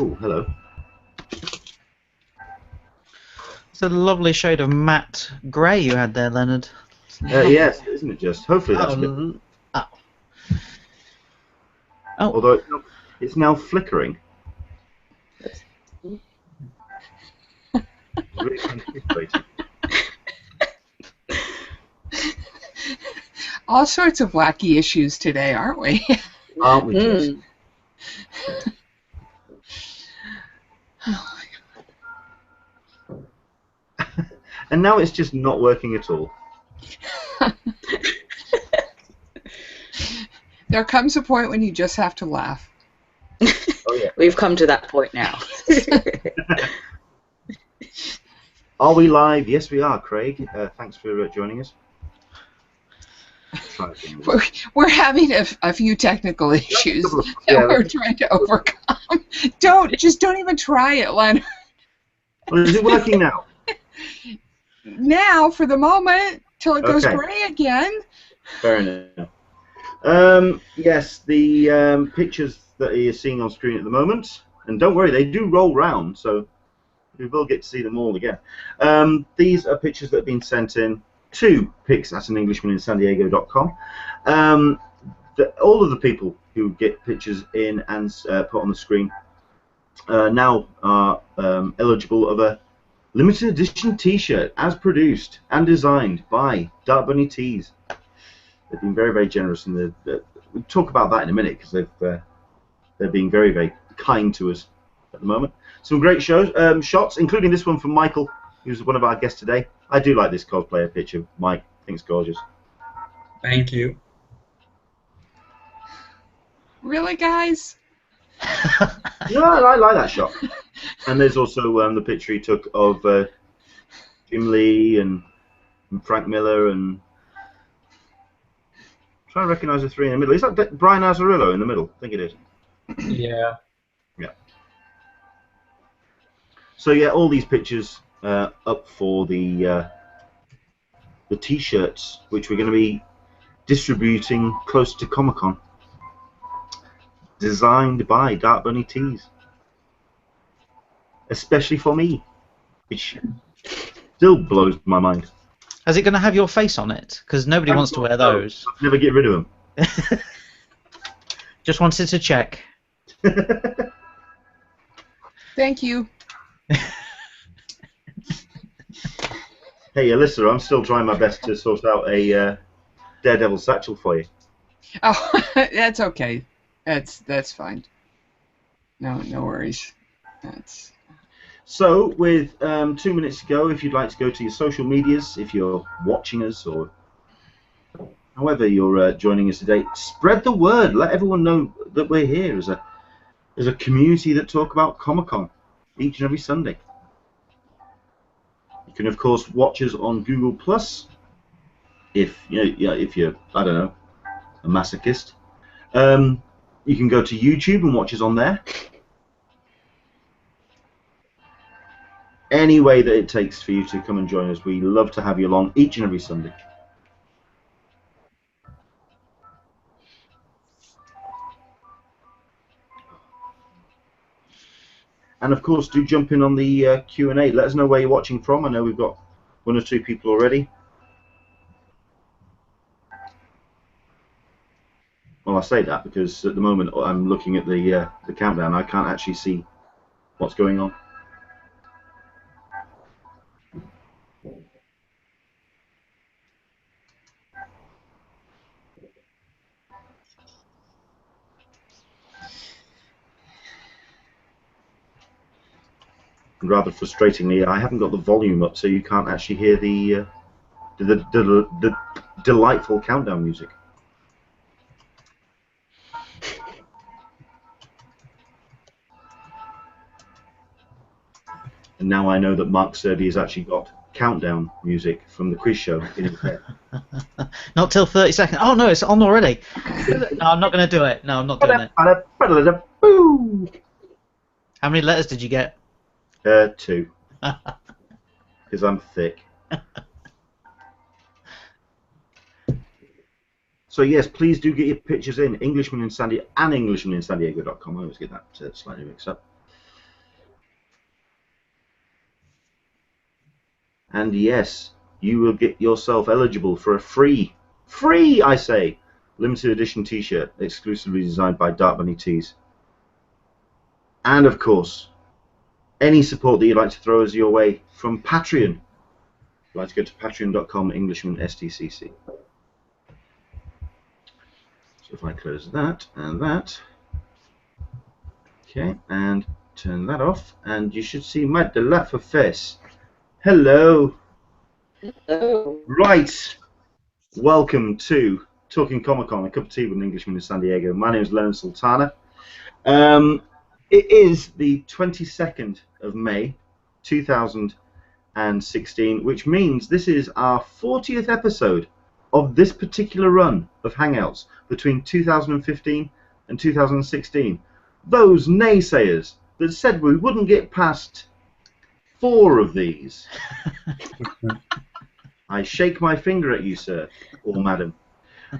Oh, hello. It's a lovely shade of matte grey you had there, Leonard. Yes, isn't it just? Hopefully that's a bit... Oh. Although it's now flickering. Really anticipating. All sorts of wacky issues today, aren't we? Aren't we just? And now it's just not working at all. There comes a point when you just have to laugh. Oh, yeah. We've come to that point now. Are we live? Yes, we are, Craig. Thanks for joining us. We're having a few technical issues that we're trying to overcome. Don't even try it, Leonard. Well, is it working now? Now, for the moment, till it goes gray again. Fair enough. Yes, the pictures that you're seeing on screen at the moment, and don't worry, they do roll round, so we will get to see them all again. These are pictures that have been sent in to pics@anenglishmaninsandiego.com. All of the people who get pictures in and put on the screen now are eligible of a limited edition T-shirt as produced and designed by Dark Bunny Tees. They've been very, very generous, and we'll talk about that in a minute because they're being very, very kind to us at the moment. Some great shots, including this one from Michael, who's one of our guests today. I do like this cosplayer picture, Mike. I think it's gorgeous. Thank you. Really, guys? Yeah, I like that shot. And there's also the picture he took of Jim Lee and Frank Miller and... I'm trying to recognise the three in the middle. Is that Brian Azarillo in the middle? I think it is. Yeah. Yeah. So yeah, all these pictures up for the T-shirts, which we're going to be distributing close to Comic-Con. Designed by Dark Bunny Tees. Especially for me, which still blows my mind. Is it going to have your face on it? Because nobody wants to wear those. I'll never get rid of them. Just wanted to check. Thank you. Hey, Alyssa, I'm still trying my best to sort out a Daredevil satchel for you. Oh, that's okay. That's fine. No worries. That's... So, with 2 minutes to go, if you'd like to go to your social medias, if you're watching us or however you're joining us today, spread the word. Let everyone know that we're here as a community that talk about Comic-Con each and every Sunday. You can, of course, watch us on Google Plus if you're I don't know, a masochist. You can go to YouTube and watch us on there. Any way that it takes for you to come and join us, we love to have you along each and every Sunday. And of course, do jump in on the Q&A. Let us know where you're watching from. I know we've got 1 or 2 people already. Well, I say that because at the moment I'm looking at the countdown. I can't actually see what's going on. Rather frustratingly, I haven't got the volume up, so you can't actually hear the delightful countdown music. And now I know that Mark Searby has actually got countdown music from the quiz show in his head. Not till 30 seconds. Oh no, it's on already. No, I'm not going to do it. No, I'm not doing it. How many letters did you get? 2. Because I'm thick. So yes, please do get your pictures in. Englishman in San Diego and EnglishmanInSanDiego.com. I always get that slightly mixed up. And yes, you will get yourself eligible for a free, I say, limited edition t-shirt exclusively designed by Dark Bunny Tees. And of course, any support that you'd like to throw us your way from Patreon. You'd like to go to patreon.com, Englishman STCC. So if I close that and that, okay, and turn that off, and you should see my delightful face. Hello. Hello. Right. Welcome to Talking Comic-Con, a cup of tea with an Englishman in San Diego. My name is Leonard Sultana. It is the 22nd of May, 2016, which means this is our 40th episode of this particular run of Hangouts between 2015 and 2016. Those naysayers that said we wouldn't get past 4 of these. I shake my finger at you, sir, or madam.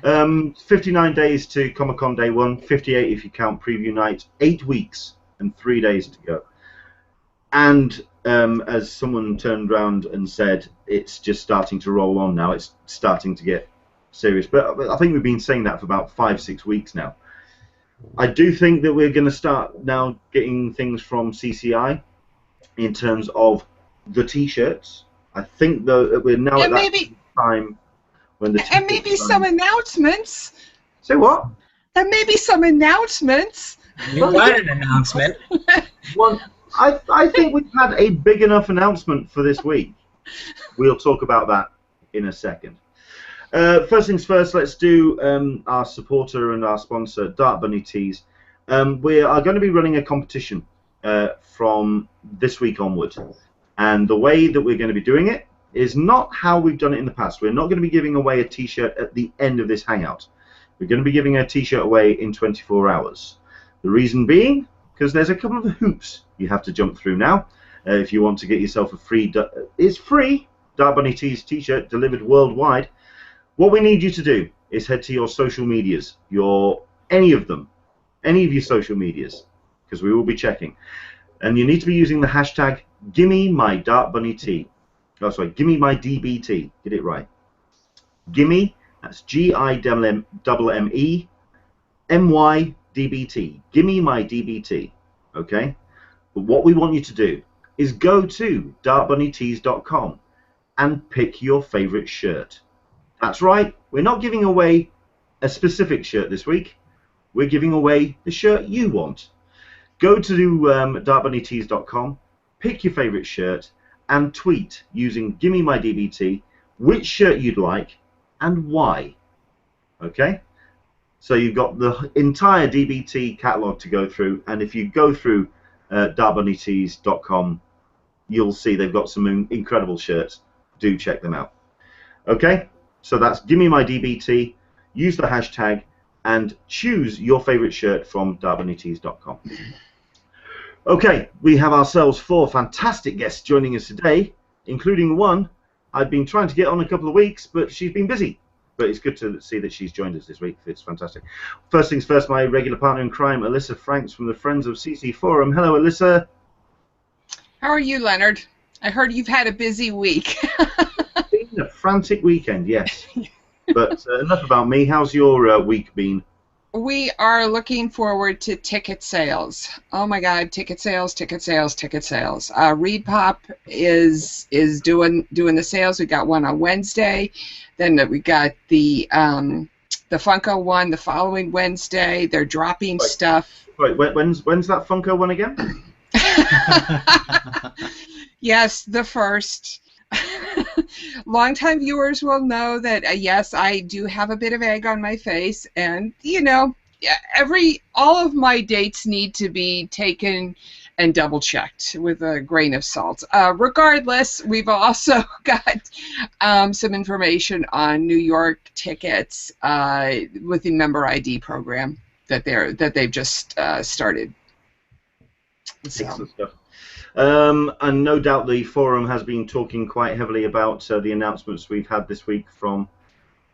59 days to Comic-Con Day 1, 58 if you count preview night, 8 weeks and 3 days to go. And as someone turned around and said, it's just starting to roll on now, it's starting to get serious. But I think we've been saying that for about 5-6 weeks now. I do think that we're going to start now getting things from CCI in terms of the T-shirts. I think that we're now at that time when the and maybe some announcements. Say what? And maybe some announcements. You got an announcement. Well, I think we've had a big enough announcement for this week. We'll talk about that in a second. First things first, let's do our supporter and our sponsor, Dark Bunny Tees. We are going to be running a competition from this week onward. And the way that we're going to be doing it is not how we've done it in the past. We're not going to be giving away a T-shirt at the end of this Hangout. We're going to be giving a T-shirt away in 24 hours. The reason being, because there's a couple of hoops you have to jump through now. If you want to get yourself a free, it's free, Dark Bunny Tees T-shirt delivered worldwide. What we need you to do is head to your social medias, any of your social medias, because we will be checking. And you need to be using the hashtag #GimmeMyDarkBunnyT. Oh, sorry, #GimmeMyDBT. Get it right. Gimme, that's GIMMEMYDBT. #GimmeMyDBT. Okay? But what we want you to do is go to darkbunnytees.com and pick your favorite shirt. That's right, we're not giving away a specific shirt this week. We're giving away the shirt you want. Go to darkbunnytees.com, pick your favorite shirt, and tweet using #GimmeMyDBT which shirt you'd like and why. Okay? So you've got the entire DBT catalog to go through, and if you go through darkbunnytees.com, you'll see they've got some incredible shirts. Do check them out. Okay? So that's #GimmeMyDBT. Use the hashtag and choose your favorite shirt from darkbunnytees.com. Okay, we have ourselves 4 fantastic guests joining us today, including one I've been trying to get on a couple of weeks, but she's been busy. But it's good to see that she's joined us this week. It's fantastic. First things first, my regular partner in crime, Alyssa Franks from the Friends of CC Forum. Hello, Alyssa. How are you, Leonard? I heard you've had a busy week. It's been a frantic weekend, yes. But enough about me. How's your week been? We are looking forward to ticket sales. Oh my God, ticket sales, ticket sales, ticket sales. Reed Pop is doing the sales. We got one on Wednesday. Then we got the Funko one the following Wednesday. They're dropping stuff. Wait, when's that Funko one again? Yes, the first. Longtime viewers will know that yes, I do have a bit of egg on my face, and you know, all of my dates need to be taken and double checked with a grain of salt. Regardless, we've also got some information on New York tickets with the member ID program that they've just started. So. Excellent stuff. And no doubt the forum has been talking quite heavily about the announcements we've had this week from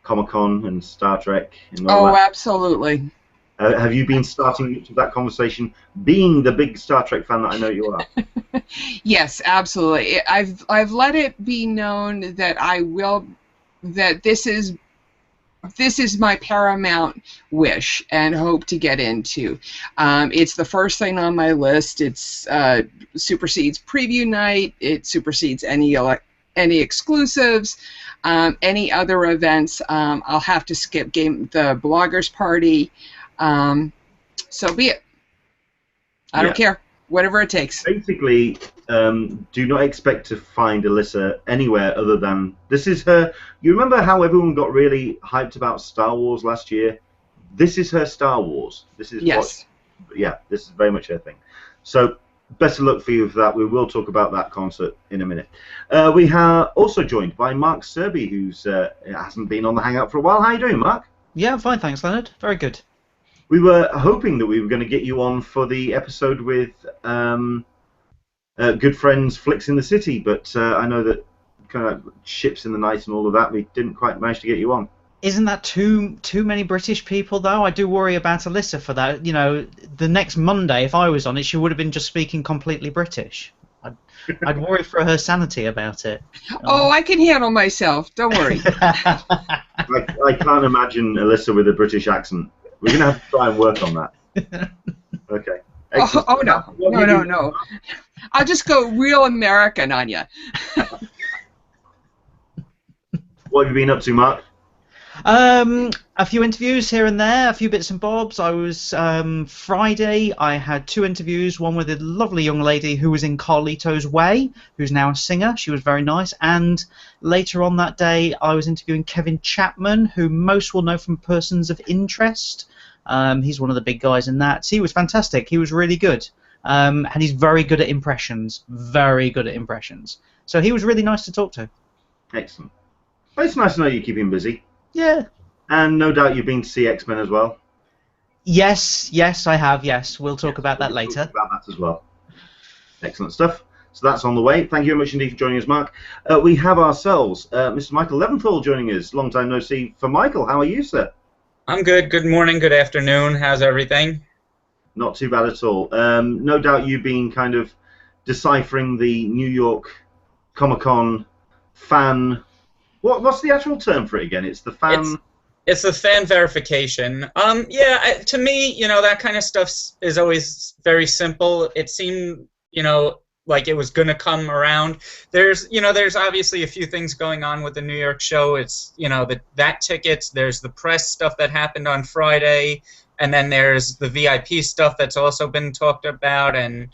Comic-Con and Star Trek. And all that. Absolutely. Have you been starting to that conversation, being the big Star Trek fan that I know you are? Yes, absolutely. I've let it be known that I will, that this is my paramount wish and hope to get into. It's the first thing on my list. It's supersedes preview night. It supersedes any exclusives, any other events. I'll have to skip the bloggers party. So be it. I don't care. Whatever it takes. Basically, do not expect to find Alyssa anywhere other than this is her. You remember how everyone got really hyped about Star Wars last year? This is her Star Wars. This is yes. This is very much her thing. So best of luck for you for that. We will talk about that concert in a minute. We are also joined by Mark Searby, who's hasn't been on the Hangout for a while. How are you doing, Mark? Yeah, I'm fine, thanks, Leonard. Very good. We were hoping that we were going to get you on for the episode with Good Friends Flicks in the City, but I know that kind of ships in the night and all of that, we didn't quite manage to get you on. Isn't that too many British people, though? I do worry about Alyssa for that. You know, the next Monday, if I was on it, she would have been just speaking completely British. I'd worry for her sanity about it. Oh, I can handle myself. Don't worry. I can't imagine Alyssa with a British accent. We're going to have to try and work on that. Okay. Oh no. I'll just go real American on you. What have you been up to, Mark? A few interviews here and there, a few bits and bobs. I was Friday. I had 2 interviews. One with a lovely young lady who was in Carlito's Way, who's now a singer. She was very nice. And later on that day, I was interviewing Kevin Chapman, who most will know from Persons of Interest. He's one of the big guys in that. So he was fantastic. He was really good. And he's very good at impressions. Very good at impressions. So he was really nice to talk to. Excellent. Well, it's nice to know you keep him busy. Yeah. And no doubt you've been to see X-Men as well. Yes, I have, yes. We'll talk about that later. Talk about that as well. Excellent stuff. So that's on the way. Thank you very much indeed for joining us, Mark. We have ourselves Mr. Michael Leventhal joining us. Long time no see for Michael. How are you, sir? I'm good. Good morning, good afternoon. How's everything? Not too bad at all. No doubt you've been kind of deciphering the New York Comic-Con fan... What's the actual term for it again? It's the fan... It's the fan verification. To me, you know, that kind of stuff is always very simple. It seemed, you know, like it was going to come around. There's obviously a few things going on with the New York show. It's, you know, that tickets, there's the press stuff that happened on Friday, and then there's the VIP stuff that's also been talked about, and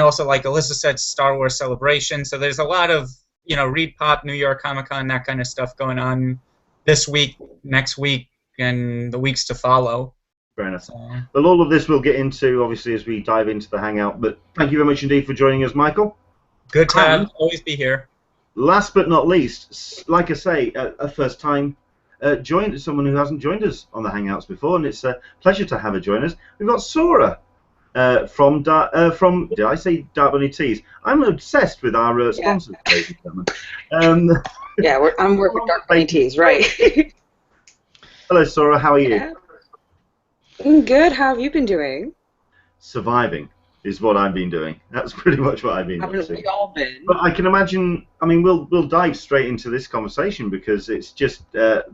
also, like Alyssa said, Star Wars Celebration. So there's a lot of, you know, Reed Pop, New York Comic Con, that kind of stuff going on this week, next week, and the weeks to follow. Fair enough. Well, all of this we'll get into, obviously, as we dive into the Hangout. But thank you very much indeed for joining us, Michael. Good time. Always be here. Last but not least, like I say, a first time someone who hasn't joined us on the Hangouts before, and it's a pleasure to have her join us. We've got Sora. From did I say Dark Bunny Tees? I'm obsessed with our sponsors, ladies and gentlemen. Yeah, I'm working with Dark Bunny Tees, right? Hello, Sora. How are you? Yeah. I'm good. How have you been doing? Surviving is what I've been doing. That's pretty much what I've been doing. Haven't we all been? But I can imagine. I mean, we'll dive straight into this conversation because it's just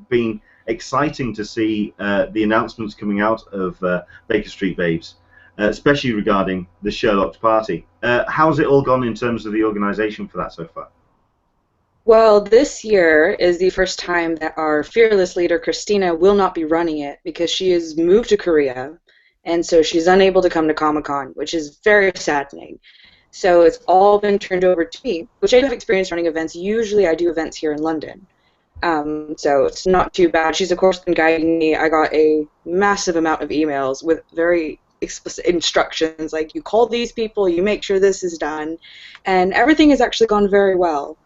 been exciting to see the announcements coming out of Baker Street Babes. Especially regarding the Sherlock's party. How's it all gone in terms of the organisation for that so far? Well, this year is the first time that our fearless leader, Christina, will not be running it because she has moved to Korea, and so she's unable to come to Comic-Con, which is very saddening. So it's all been turned over to me, which I do have experience running events. Usually I do events here in London. So it's not too bad. She's, of course, been guiding me. I got a massive amount of emails with very explicit instructions, like you call these people, you make sure this is done, and everything has actually gone very well.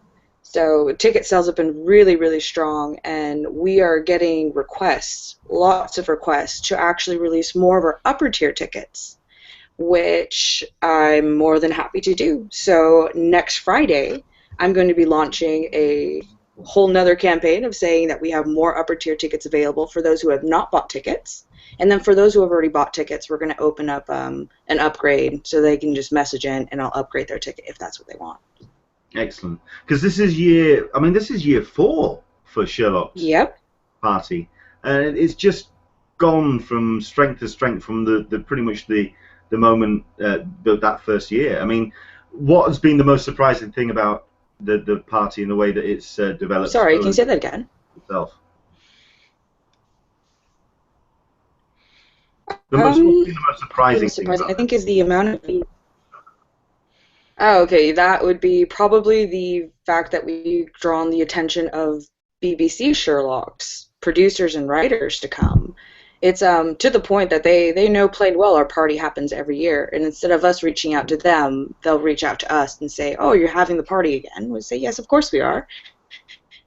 So ticket sales have been really, really strong, and we are getting requests, lots of requests, to actually release more of our upper tier tickets, which I'm more than happy to do. So next Friday, I'm going to be launching a whole nother campaign of saying that we have more upper tier tickets available for those who have not bought tickets. And then for those who have already bought tickets, we're going to open up an upgrade so they can just message in and I'll upgrade their ticket if that's what they want. Excellent. Because this is year 4 for Sherlock's Yep. party. And it's just gone from strength to strength from the pretty much the moment that first year. I mean, what has been the most surprising thing about the party and the way that it's developed? Sorry, can you say that again? Itself? What's been the most surprising thing about I think is the amount of... Oh, okay, that would be probably the fact that we've drawn the attention of BBC Sherlock's producers and writers to come. It's to the point that they know plain well our party happens every year, and instead of us reaching out to them, they'll reach out to us and say, "Oh, you're having the party again?" We say, "Yes, of course we are."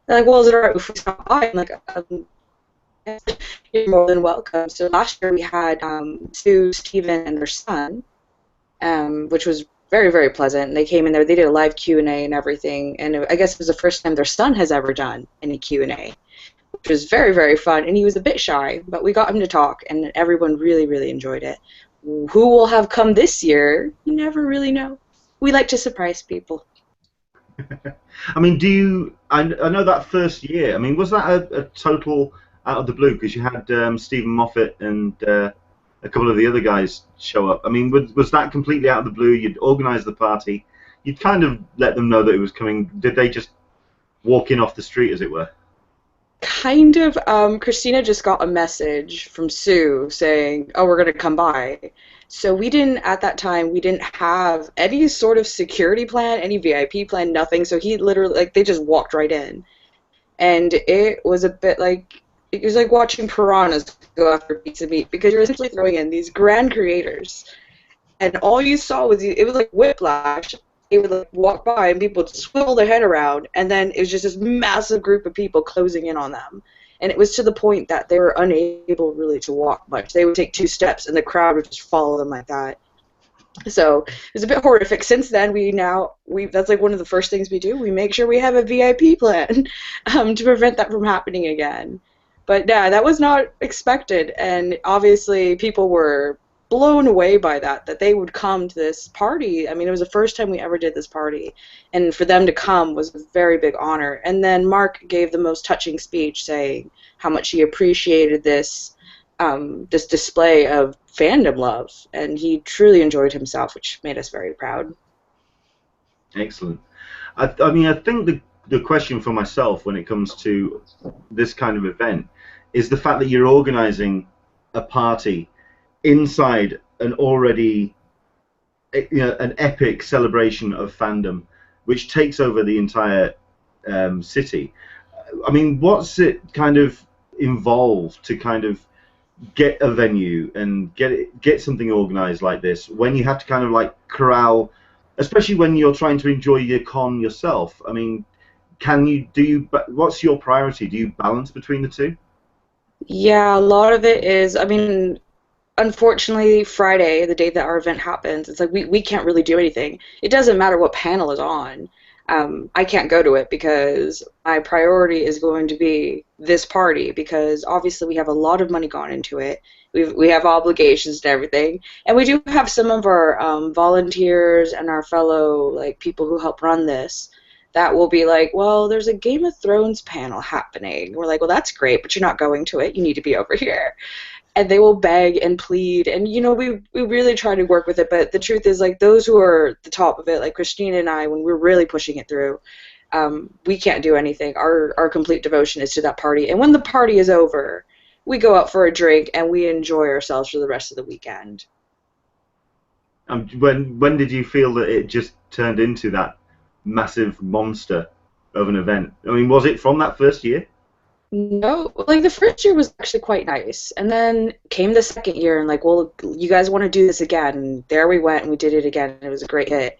They're like, "Well, is it alright if we stop by?" I'm like, "You're more than welcome." So last year we had Sue, Stephen, and their son, which was very, very pleasant. And they came in there, they did a live Q&A and everything, and I guess it was the first time their son has ever done any Q&A, which was very, very fun. And he was a bit shy, but we got him to talk, and everyone really, really enjoyed it. Who will have come this year? You never really know. We like to surprise people. I mean, I know that first year, I mean, was that a total out of the blue? Because you had Stephen Moffat and a couple of the other guys show up. I mean, was that completely out of the blue? You'd organised the party. You'd kind of let them know that it was coming. Did they just walk in off the street, as it were? Kind of. Christina just got a message from Sue saying, "Oh, we're going to come by." So we didn't, at that time, we didn't have any sort of security plan, any VIP plan, nothing. So he literally, they just walked right in. And it was a bit like, it was like watching piranhas go after a piece of meat, because you're essentially throwing in these grand creators, and all you saw was, it was like whiplash. They would walk by and people would swivel their head around, and then it was just this massive group of people closing in on them. And it was to the point that they were unable really to walk much. They would take 2 steps and the crowd would just follow them like that. So it was a bit horrific. Since then, that's like one of the first things we do. We make sure we have a VIP plan to prevent that from happening again. But yeah, that was not expected, and obviously people were blown away by that they would come to this party. I mean, it was the first time we ever did this party, and for them to come was a very big honor. And then Mark gave the most touching speech saying how much he appreciated this display of fandom love, and he truly enjoyed himself, which made us very proud. Excellent. I mean, I think the question for myself when it comes to this kind of event is the fact that you're organising a party inside an already, an epic celebration of fandom, which takes over the entire city. I mean, what's it kind of involved to kind of get a venue and get something organised like this, when you have to kind of like corral, especially when you're trying to enjoy your con yourself? I mean, what's your priority? Do you balance between the two? Yeah, a lot of it is, I mean, unfortunately, Friday, the day that our event happens, it's like we can't really do anything. It doesn't matter what panel is on. I can't go to it because my priority is going to be this party, because obviously we have a lot of money gone into it. We have obligations and everything, and we do have some of our volunteers and our fellow people who help run this that will be like, well, there's a Game of Thrones panel happening. We're like, well, that's great, but you're not going to it. You need to be over here. And they will beg and plead, and we really try to work with it, but the truth is, those who are at the top of it, like Christine and I, when we're really pushing it through, we can't do anything. Our complete devotion is to that party, and when the party is over, we go out for a drink and we enjoy ourselves for the rest of the weekend. When did you feel that it just turned into that massive monster of an event? I mean, was it from that first year? No, the first year was actually quite nice, and then came the second year, and well, you guys want to do this again, and there we went, and we did it again, and it was a great hit.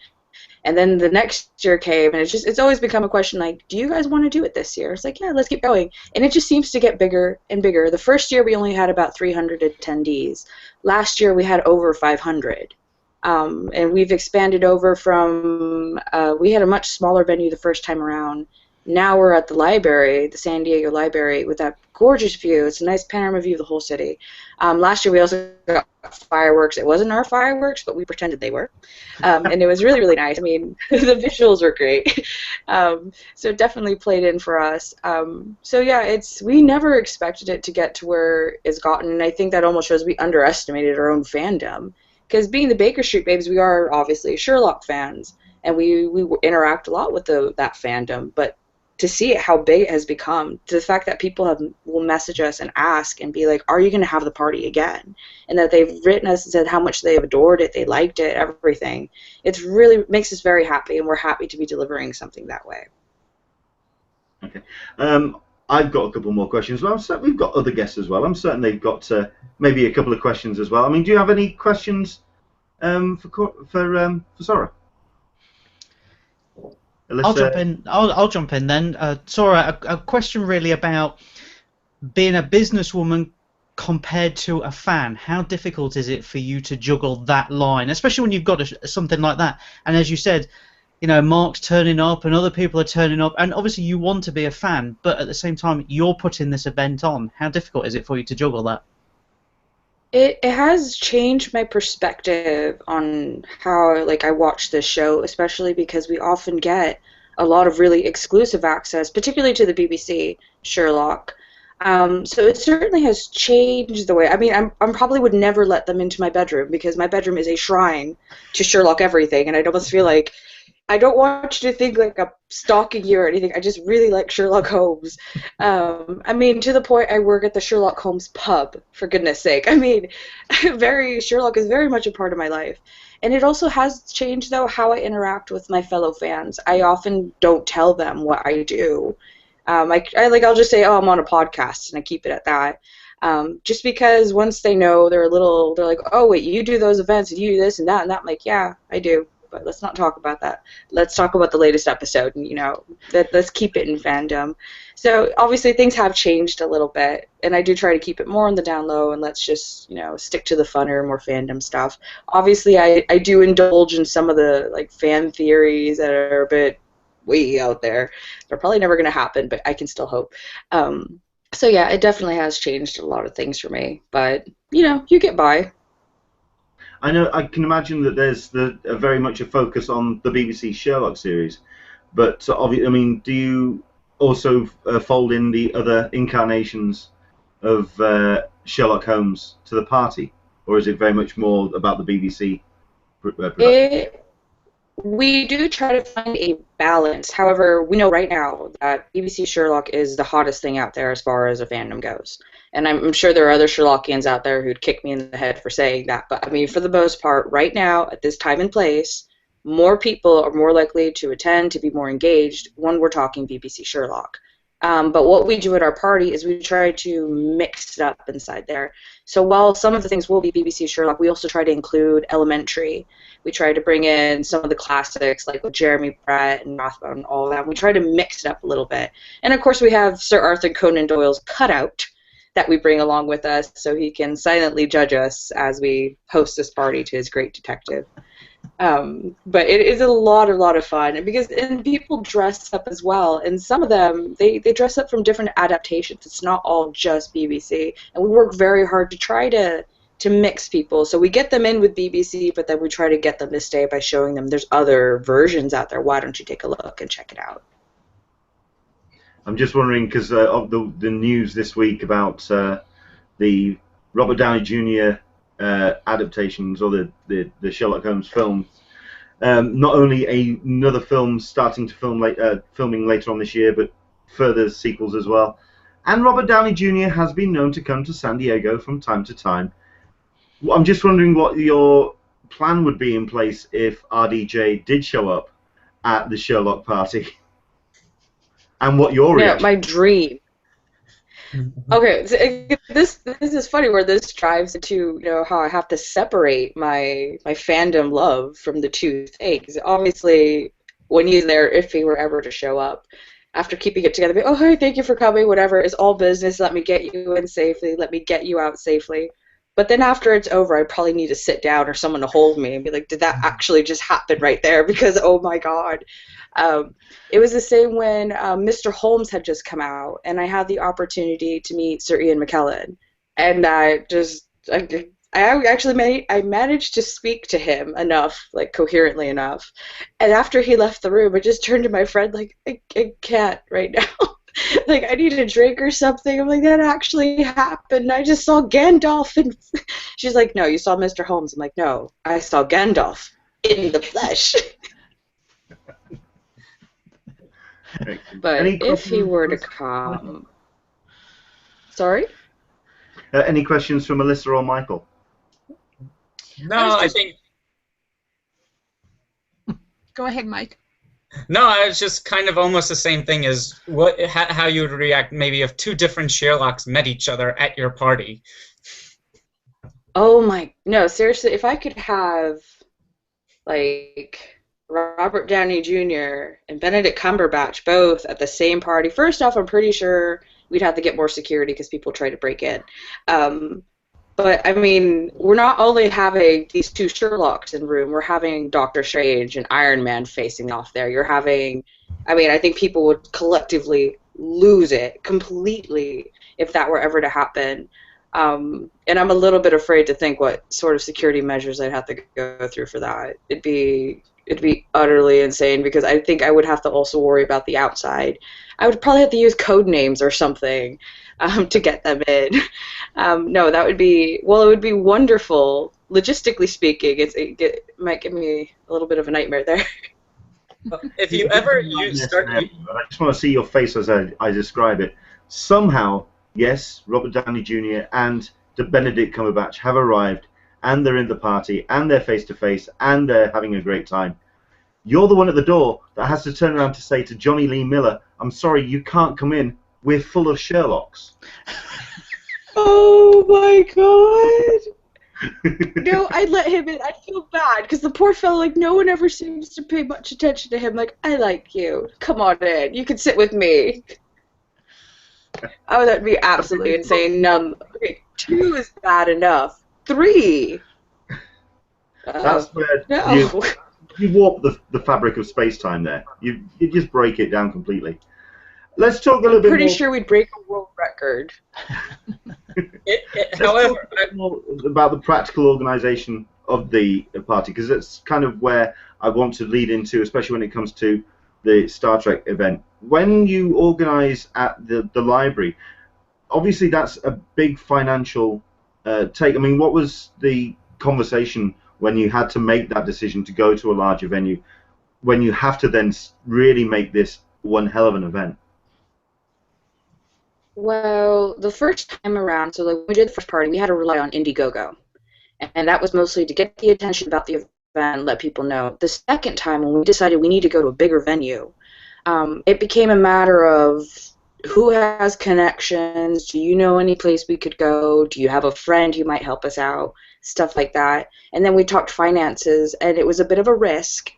And then the next year came, and it's always become a question do you guys want to do it this year? It's yeah, let's keep going, and it just seems to get bigger and bigger. The first year we only had about 300 attendees. Last year we had over 500. And we've expanded over from, we had a much smaller venue the first time around. Now we're at the library, the San Diego Library, with that gorgeous view. It's a nice panorama view of the whole city. Last year we also got fireworks. It wasn't our fireworks, but we pretended they were. And it was really, really nice. I mean, the visuals were great. So it definitely played in for us. So yeah, we never expected it to get to where it's gotten, and I think that almost shows we underestimated our own fandom. Because being the Baker Street Babes, we are obviously Sherlock fans, and we interact a lot with that fandom. But to see how big it has become, to the fact that people will message us and ask and be like, "Are you going to have the party again?" And that they've written us and said how much they have adored it, they liked it, everything. It really makes us very happy, and we're happy to be delivering something that way. Okay. I've got a couple more questions. Well, we've got other guests as well. I'm certain they've got maybe a couple of questions as well. I mean, do you have any questions for Sora? Alyssa? I'll jump in. I'll jump in then. Sora, a question really about being a businesswoman compared to a fan. How difficult is it for you to juggle that line, especially when you've got something like that? And as you said, you know, Mark's turning up and other people are turning up, and obviously you want to be a fan, but at the same time you're putting this event on. How difficult is it for you to juggle that? It has changed my perspective on how I watch this show, especially because we often get a lot of really exclusive access, particularly to the BBC Sherlock. So it certainly has changed the way. I mean, I probably would never let them into my bedroom, because my bedroom is a shrine to Sherlock everything, and I'd almost feel like I don't want you to think like I'm stalking you or anything. I just really like Sherlock Holmes. I mean, to the point I work at the Sherlock Holmes pub, for goodness sake. I mean, Sherlock is very much a part of my life. And it also has changed, though, how I interact with my fellow fans. I often don't tell them what I do. I'll just say, oh, I'm on a podcast, and I keep it at that. Just because once they know, they're like, oh, wait, you do those events, and you do this and that, I'm like, yeah, I do. But let's not talk about that. Let's talk about the latest episode, and let's keep it in fandom. So obviously things have changed a little bit, and I do try to keep it more on the down low, and let's just stick to the funner, more fandom stuff. Obviously, I do indulge in some of the fan theories that are a bit way out there. They're probably never going to happen, but I can still hope. So yeah, it definitely has changed a lot of things for me, but you get by. I know. I can imagine that there's very much a focus on the BBC Sherlock series, but I mean, do you also fold in the other incarnations of Sherlock Holmes to the party, or is it very much more about the BBC production? We do try to find a balance. However, we know right now that BBC Sherlock is the hottest thing out there as far as a fandom goes. And I'm sure there are other Sherlockians out there who'd kick me in the head for saying that. But, I mean, for the most part, right now, at this time and place, more people are more likely to attend, to be more engaged when we're talking BBC Sherlock. But what we do at our party is we try to mix it up inside there. So while some of the things will be BBC Sherlock, we also try to include Elementary. We try to bring in some of the classics like with Jeremy Brett and Rothbard and all that. We try to mix it up a little bit. And of course we have Sir Arthur Conan Doyle's cutout that we bring along with us so he can silently judge us as we host this party to his great detective. But it is a lot of fun, and people dress up as well, and some of them they dress up from different adaptations. It's not all just BBC, and we work very hard to try to mix people. So we get them in with BBC, but then we try to get them to stay by showing them there's other versions out there. Why don't you take a look and check it out? I'm just wondering, because of the news this week about the Robert Downey Jr. Adaptations, or the Sherlock Holmes film. Not only another film starting to filming later on this year, but further sequels as well. And Robert Downey Jr. has been known to come to San Diego from time to time. I'm just wondering what your plan would be in place if RDJ did show up at the Sherlock party, and what your reaction? My dream. Okay, so this is funny where this drives into how I have to separate my fandom love from the two things. Obviously, when he's there, if he were ever to show up, after keeping it together, hey, thank you for coming, whatever, it's all business. Let me get you in safely. Let me get you out safely. But then after it's over, I probably need to sit down or someone to hold me and be like, did that actually just happen right there? Because, oh my God. It was the same when Mr. Holmes had just come out, and I had the opportunity to meet Sir Ian McKellen. And I managed to speak to him enough, like coherently enough. And after he left the room, I just turned to my friend like, I can't right now. Like, I need a drink or something. I'm like, that actually happened. I just saw Gandalf. And she's like, no, you saw Mr. Holmes. I'm like, no, I saw Gandalf in the flesh. But if he were to come... Sorry? Any questions from Alyssa or Michael? No, I think... Go ahead, Mike. No, I was just kind of almost the same thing as how you would react maybe if two different Sherlocks met each other at your party. Oh my... No, seriously, if I could have, like... Robert Downey Jr. and Benedict Cumberbatch both at the same party. First off, I'm pretty sure we'd have to get more security because people try to break in. But, I mean, we're not only having these two Sherlocks in the room, we're having Doctor Strange and Iron Man facing off there. You're having... I mean, I think people would collectively lose it completely if that were ever to happen. And I'm a little bit afraid to think what sort of security measures I'd have to go through for that. It'd be utterly insane because I think I would have to also worry about the outside. I would probably have to use code names or something to get them in. No, that would be... Well, it would be wonderful. Logistically speaking, it might give me a little bit of a nightmare there. If you ever I just want to see your face as I describe it. Somehow, yes, Robert Downey Jr. and the Benedict Cumberbatch have arrived, and they're in the party, and they're face-to-face, and they're having a great time. You're the one at the door that has to turn around to say to Johnny Lee Miller, I'm sorry, you can't come in. We're full of Sherlocks. Oh, my God. No, I'd let him in. I'd feel bad, because the poor fellow, like, no one ever seems to pay much attention to him. Like, I like you. Come on in. You can sit with me. Oh, that'd be absolutely insane. Okay, 2 is bad enough. 3. That's where no. you warp the fabric of space-time there. You just break it down completely. Let's talk a little bit more... Pretty sure we'd break a world record. However, more about the practical organisation of the party, because it's kind of where I want to lead into, especially when it comes to the Star Trek event. When you organise at the library, obviously that's a big financial take. I mean, what was the conversation when you had to make that decision to go to a larger venue, when you have to then really make this one hell of an event? Well, the first time around, so like when we did the first party, we had to rely on Indiegogo. And that was mostly to get the attention about the event, let people know. The second time, when we decided we need to go to a bigger venue, it became a matter of who has connections, do you know any place we could go, do you have a friend who might help us out, stuff like that. And then we talked finances, and it was a bit of a risk,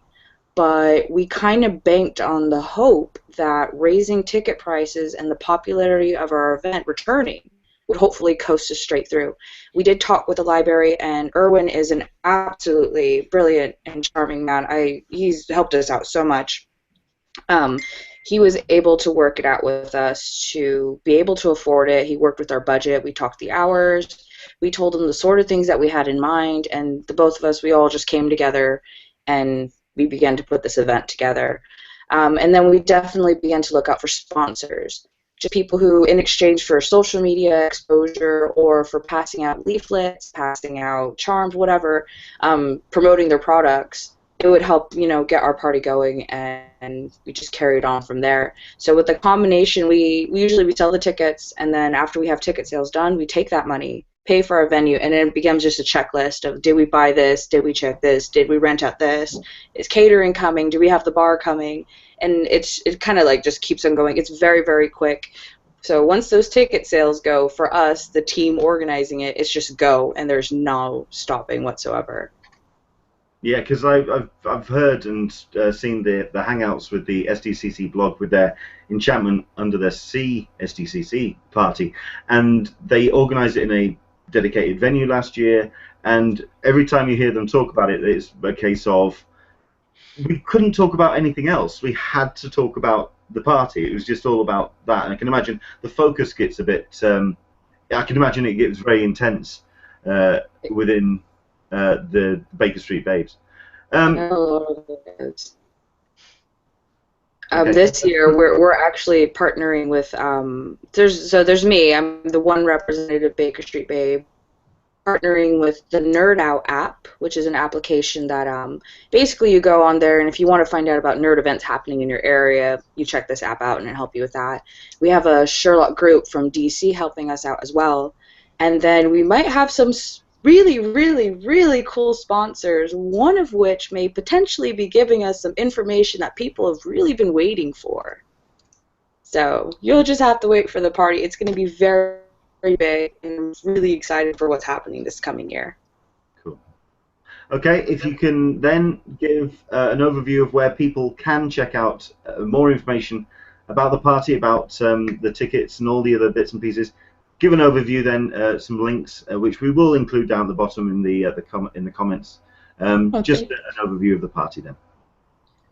but we kind of banked on the hope that raising ticket prices and the popularity of our event returning would hopefully coast us straight through. We did talk with the library, and Erwin is an absolutely brilliant and charming man. He's helped us out so much. He was able to work it out with us to be able to afford it. He worked with our budget. We talked the hours. We told him the sort of things that we had in mind, and the both of us, we all just came together and we began to put this event together. And then we definitely began to look out for sponsors, just people who, in exchange for social media exposure or for passing out leaflets, passing out charms, whatever, promoting their products, it would help, get our party going, and we just carried on from there. So with the combination, we usually sell the tickets, and then after we have ticket sales done, we take that money, pay for our venue, and then it becomes just a checklist of, did we buy this, did we check this, did we rent out this, is catering coming, do we have the bar coming, and it kind of like just keeps on going. It's very, very quick. So once those ticket sales go, for us, the team organizing it, it's just go, and there's no stopping whatsoever. Yeah, because I've heard and seen the hangouts with the SDCC blog with their Enchantment Under the Sea SDCC party, and they organise it in a dedicated venue last year, and every time you hear them talk about it, it's a case of we couldn't talk about anything else. We had to talk about the party. It was just all about that, and I can imagine the focus gets a bit. I can imagine it gets very intense within the Baker Street Babes. Okay. This year, we're actually partnering with there's me. I'm the one representative Baker Street Babe, partnering with the Nerd Out app, which is an application that basically you go on there, and if you want to find out about nerd events happening in your area, you check this app out and it'll help you with that. We have a Sherlock group from DC helping us out as well, and then we might have some really, really, really cool sponsors, one of which may potentially be giving us some information that people have really been waiting for. So you'll just have to wait for the party. It's going to be very, very big, and I'm really excited for what's happening this coming year. Cool. Okay, if you can then give an overview of where people can check out more information about the party, about the tickets and all the other bits and pieces. Give an overview then, some links, which we will include down at the bottom in the comments. Okay. Just an overview of the party then.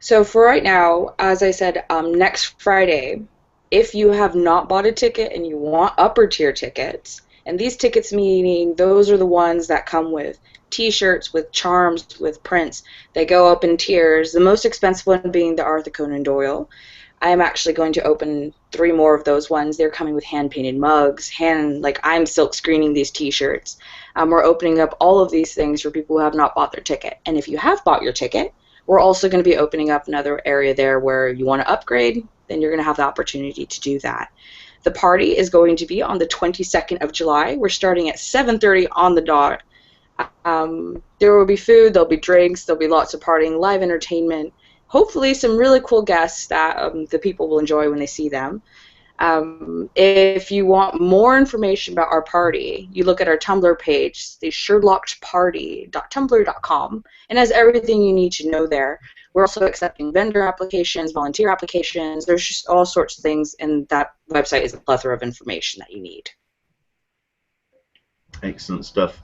So for right now, as I said, next Friday, if you have not bought a ticket and you want upper tier tickets, and these tickets meaning those are the ones that come with T-shirts, with charms, with prints, they go up in tiers. The most expensive one being the Arthur Conan Doyle. I am actually going to open 3 more of those ones. They're coming with hand-painted mugs, I'm silk screening these T-shirts. We're opening up all of these things for people who have not bought their ticket. And if you have bought your ticket, we're also going to be opening up another area there where you want to upgrade, then you're going to have the opportunity to do that. The party is going to be on the 22nd of July. We're starting at 7:30 on the dot. There will be food, there'll be drinks, there'll be lots of partying, live entertainment. Hopefully some really cool guests that the people will enjoy when they see them. If you want more information about our party, you look at our Tumblr page, the sherlockedparty.tumblr.com, and has everything you need to know there. We're also accepting vendor applications, volunteer applications. There's just all sorts of things, and that website is a plethora of information that you need. Excellent stuff.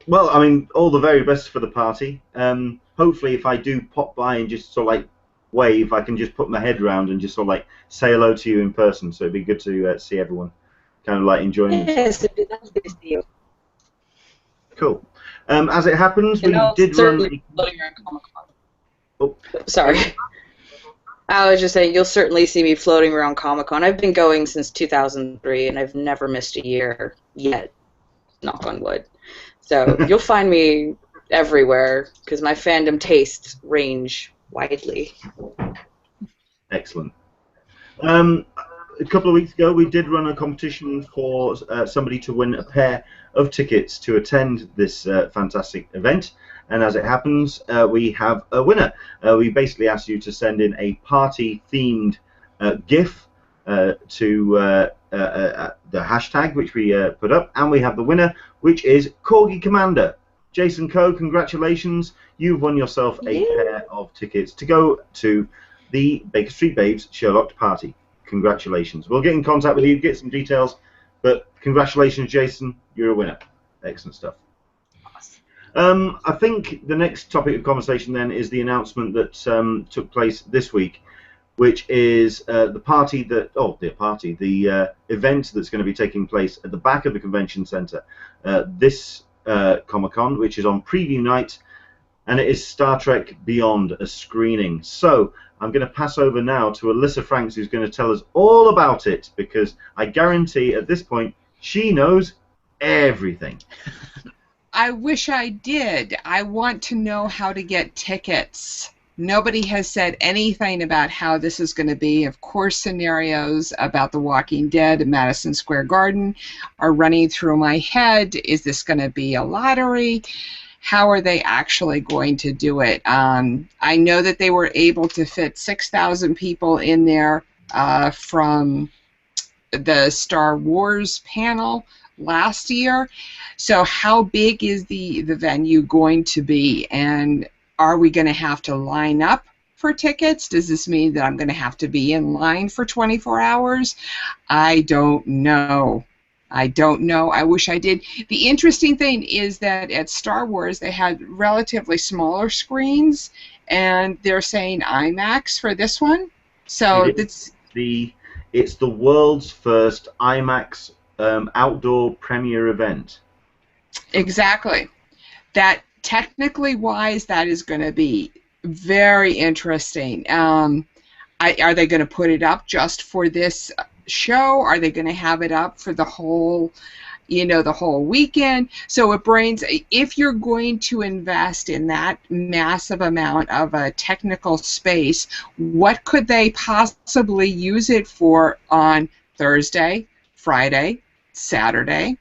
Well, I mean, all the very best for the party. Hopefully, if I do pop by and just sort of like wave, I can just put my head around and just sort of like say hello to you in person. So it'd be good to see everyone, kind of like enjoying. Yes, it'd be lovely to see you. Cool. As it happens, we did run. Oh, sorry. I was just saying, you'll certainly see me floating around Comic-Con. I've been going since 2003, and I've never missed a year yet. Knock on wood. So you'll find me everywhere because my fandom tastes range widely. Excellent. A couple of weeks ago, we did run a competition for somebody to win a pair of tickets to attend this fantastic event. And as it happens, we have a winner. We basically asked you to send in a party-themed GIF to the hashtag which we put up, and we have the winner, which is Corgi Commander. Jason Coe, congratulations. You've won yourself a pair of tickets to go to the Baker Street Babes Sherlock party. Congratulations. We'll get in contact with you, get some details, but congratulations, Jason. You're a winner. Excellent stuff. I think the next topic of conversation then is the announcement that took place this week, which is the event that's going to be taking place at the back of the convention center this Comic-Con, which is on preview night, and it is Star Trek Beyond, a screening. So I'm going to pass over now to Alyssa Franks, who's going to tell us all about it, because I guarantee at this point she knows everything. I wish I did. I want to know how to get tickets. Nobody has said anything about how this is going to be. Of course, scenarios about The Walking Dead and Madison Square Garden are running through my head. Is this going to be a lottery? How are they actually going to do it? I know that they were able to fit 6,000 people in there from the Star Wars panel last year. So how big is the venue going to be? And are we going to have to line up for tickets? Does this mean that I'm going to have to be in line for 24 hours? I don't know. I don't know. I wish I did. The interesting thing is that at Star Wars they had relatively smaller screens, and they're saying IMAX for this one. So It's the world's first IMAX outdoor premiere event. exactly. That technically wise, that is going to be very interesting. Are they going to put it up just for this show? Are they going to have it up for the whole, the whole weekend? So it brings, if you're going to invest in that massive amount of a technical space, what could they possibly use it for on Thursday, Friday, Saturday?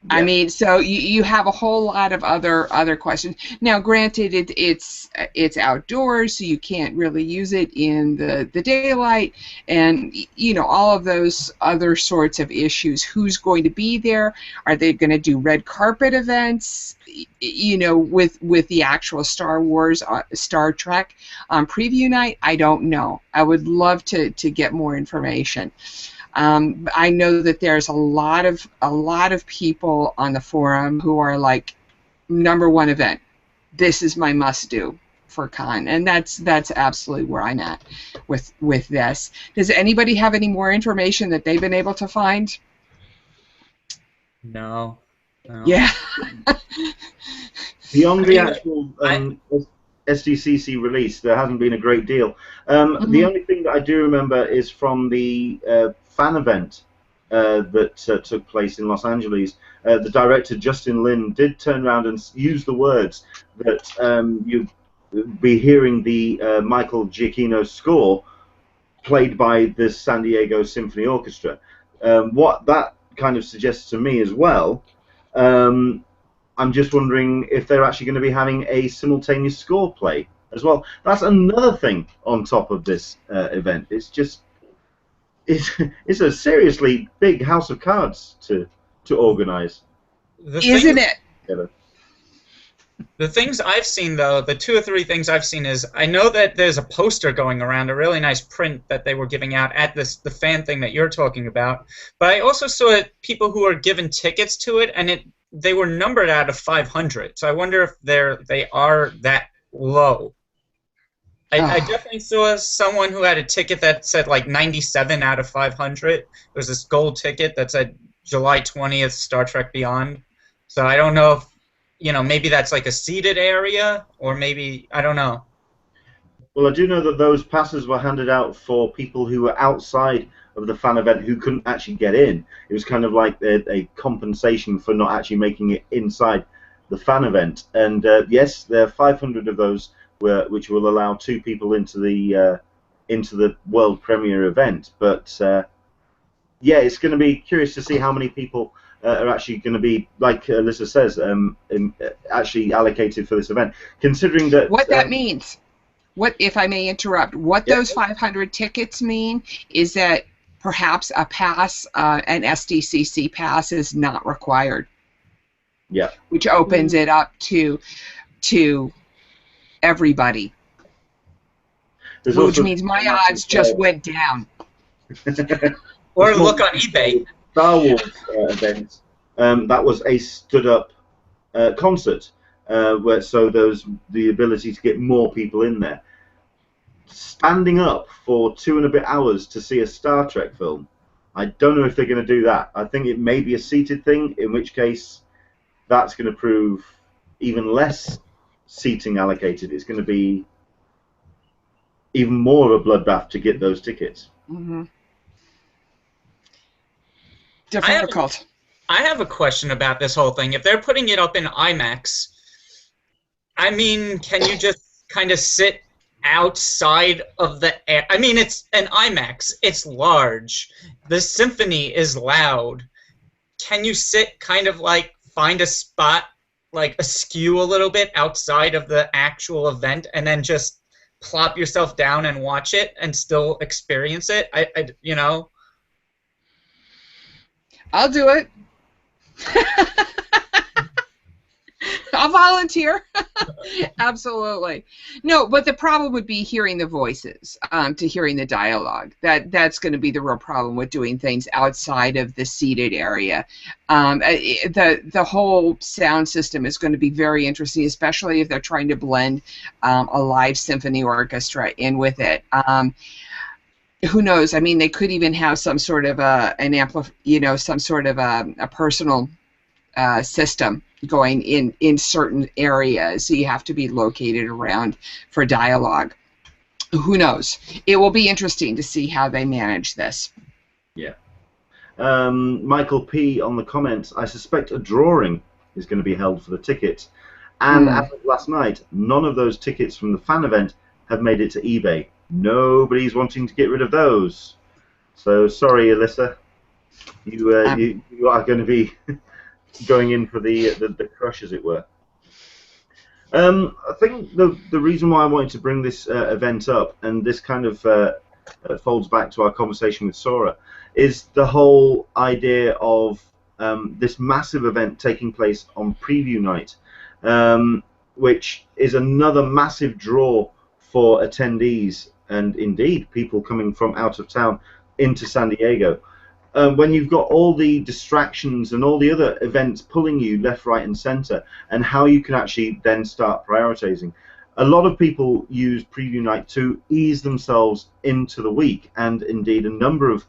Yeah. I mean, so you have a whole lot of other questions. Now, granted, it's outdoors, so you can't really use it in the daylight, and all of those other sorts of issues. Who's going to be there? Are they going to do red carpet events? With the actual Star Wars, Star Trek preview night? I don't know. I would love to get more information. I know that there's a lot of people on the forum who are like, #1 event. This is my must-do for con, and that's absolutely where I'm at with this. Does anybody have any more information that they've been able to find? No. Yeah. Beyond the actual SDCC release, there hasn't been a great deal. The only thing that I do remember is from the fan event that took place in Los Angeles. The director, Justin Lin, did turn around and use the words that you'd be hearing the Michael Giacchino score played by the San Diego Symphony Orchestra. What that kind of suggests to me as well, I'm just wondering if they're actually going to be having a simultaneous score play as well. That's another thing on top of this event. It's a seriously big house of cards to organize. Isn't it? The things I've seen, though, the 2 or 3 things I've seen is, I know that there's a poster going around, a really nice print that they were giving out at the fan thing that you're talking about. But I also saw people who are given tickets to it, and they were numbered out of 500. So I wonder if they are that low. I definitely saw someone who had a ticket that said like 97 out of 500. It was this gold ticket that said July 20th, Star Trek Beyond. So I don't know if, maybe that's like a seated area, or maybe, I don't know. Well, I do know that those passes were handed out for people who were outside of the fan event who couldn't actually get in. It was kind of like a compensation for not actually making it inside the fan event. And yes, there are 500 of those which will allow 2 people into the world premiere event. But yeah, it's going to be curious to see how many people are actually going to be, like Alyssa says, actually allocated for this event. Considering that what that means, what, if I may interrupt, what those 500 tickets mean is that perhaps a pass, an SDCC pass, is not required. Yeah. Which opens it up to everybody. Which means my odds just went down. Or look on eBay. Star Wars event. That was a stood-up concert, so there's the ability to get more people in there. Standing up for 2 and a bit hours to see a Star Trek film, I don't know if they're going to do that. I think it may be a seated thing, in which case that's going to prove even less seating allocated. It's going to be even more of a bloodbath to get those tickets. Difficult. I have a question about this whole thing. If they're putting it up in IMAX, I mean, can you just kind of sit outside of the air? I mean, it's an IMAX. It's large. The symphony is loud. Can you sit kind of like, find a spot like askew a little bit outside of the actual event and then just plop yourself down and watch it and still experience it? I'll do it. I'll volunteer. Absolutely. No, but the problem would be hearing the voices, to hearing the dialogue. That's going to be the real problem with doing things outside of the seated area. The whole sound system is going to be very interesting, especially if they're trying to blend a live symphony orchestra in with it. Who knows? I mean, they could even have some sort of some sort of a personal system going in certain areas, so you have to be located around for dialogue. Who knows? It will be interesting to see how they manage this. Yeah. Michael P. on the comments, I suspect a drawing is going to be held for the tickets. And as of last night, none of those tickets from the fan event have made it to eBay. Nobody's wanting to get rid of those. So sorry, Alyssa. You are going to be going in for the crush, as it were. I think the reason why I wanted to bring this event up, and this kind of folds back to our conversation with Sora, is the whole idea of this massive event taking place on preview night, which is another massive draw for attendees and indeed people coming from out of town into San Diego. When you've got all the distractions and all the other events pulling you left, right, and center, and how you can actually then start prioritizing. A lot of people use preview night to ease themselves into the week, and indeed a number of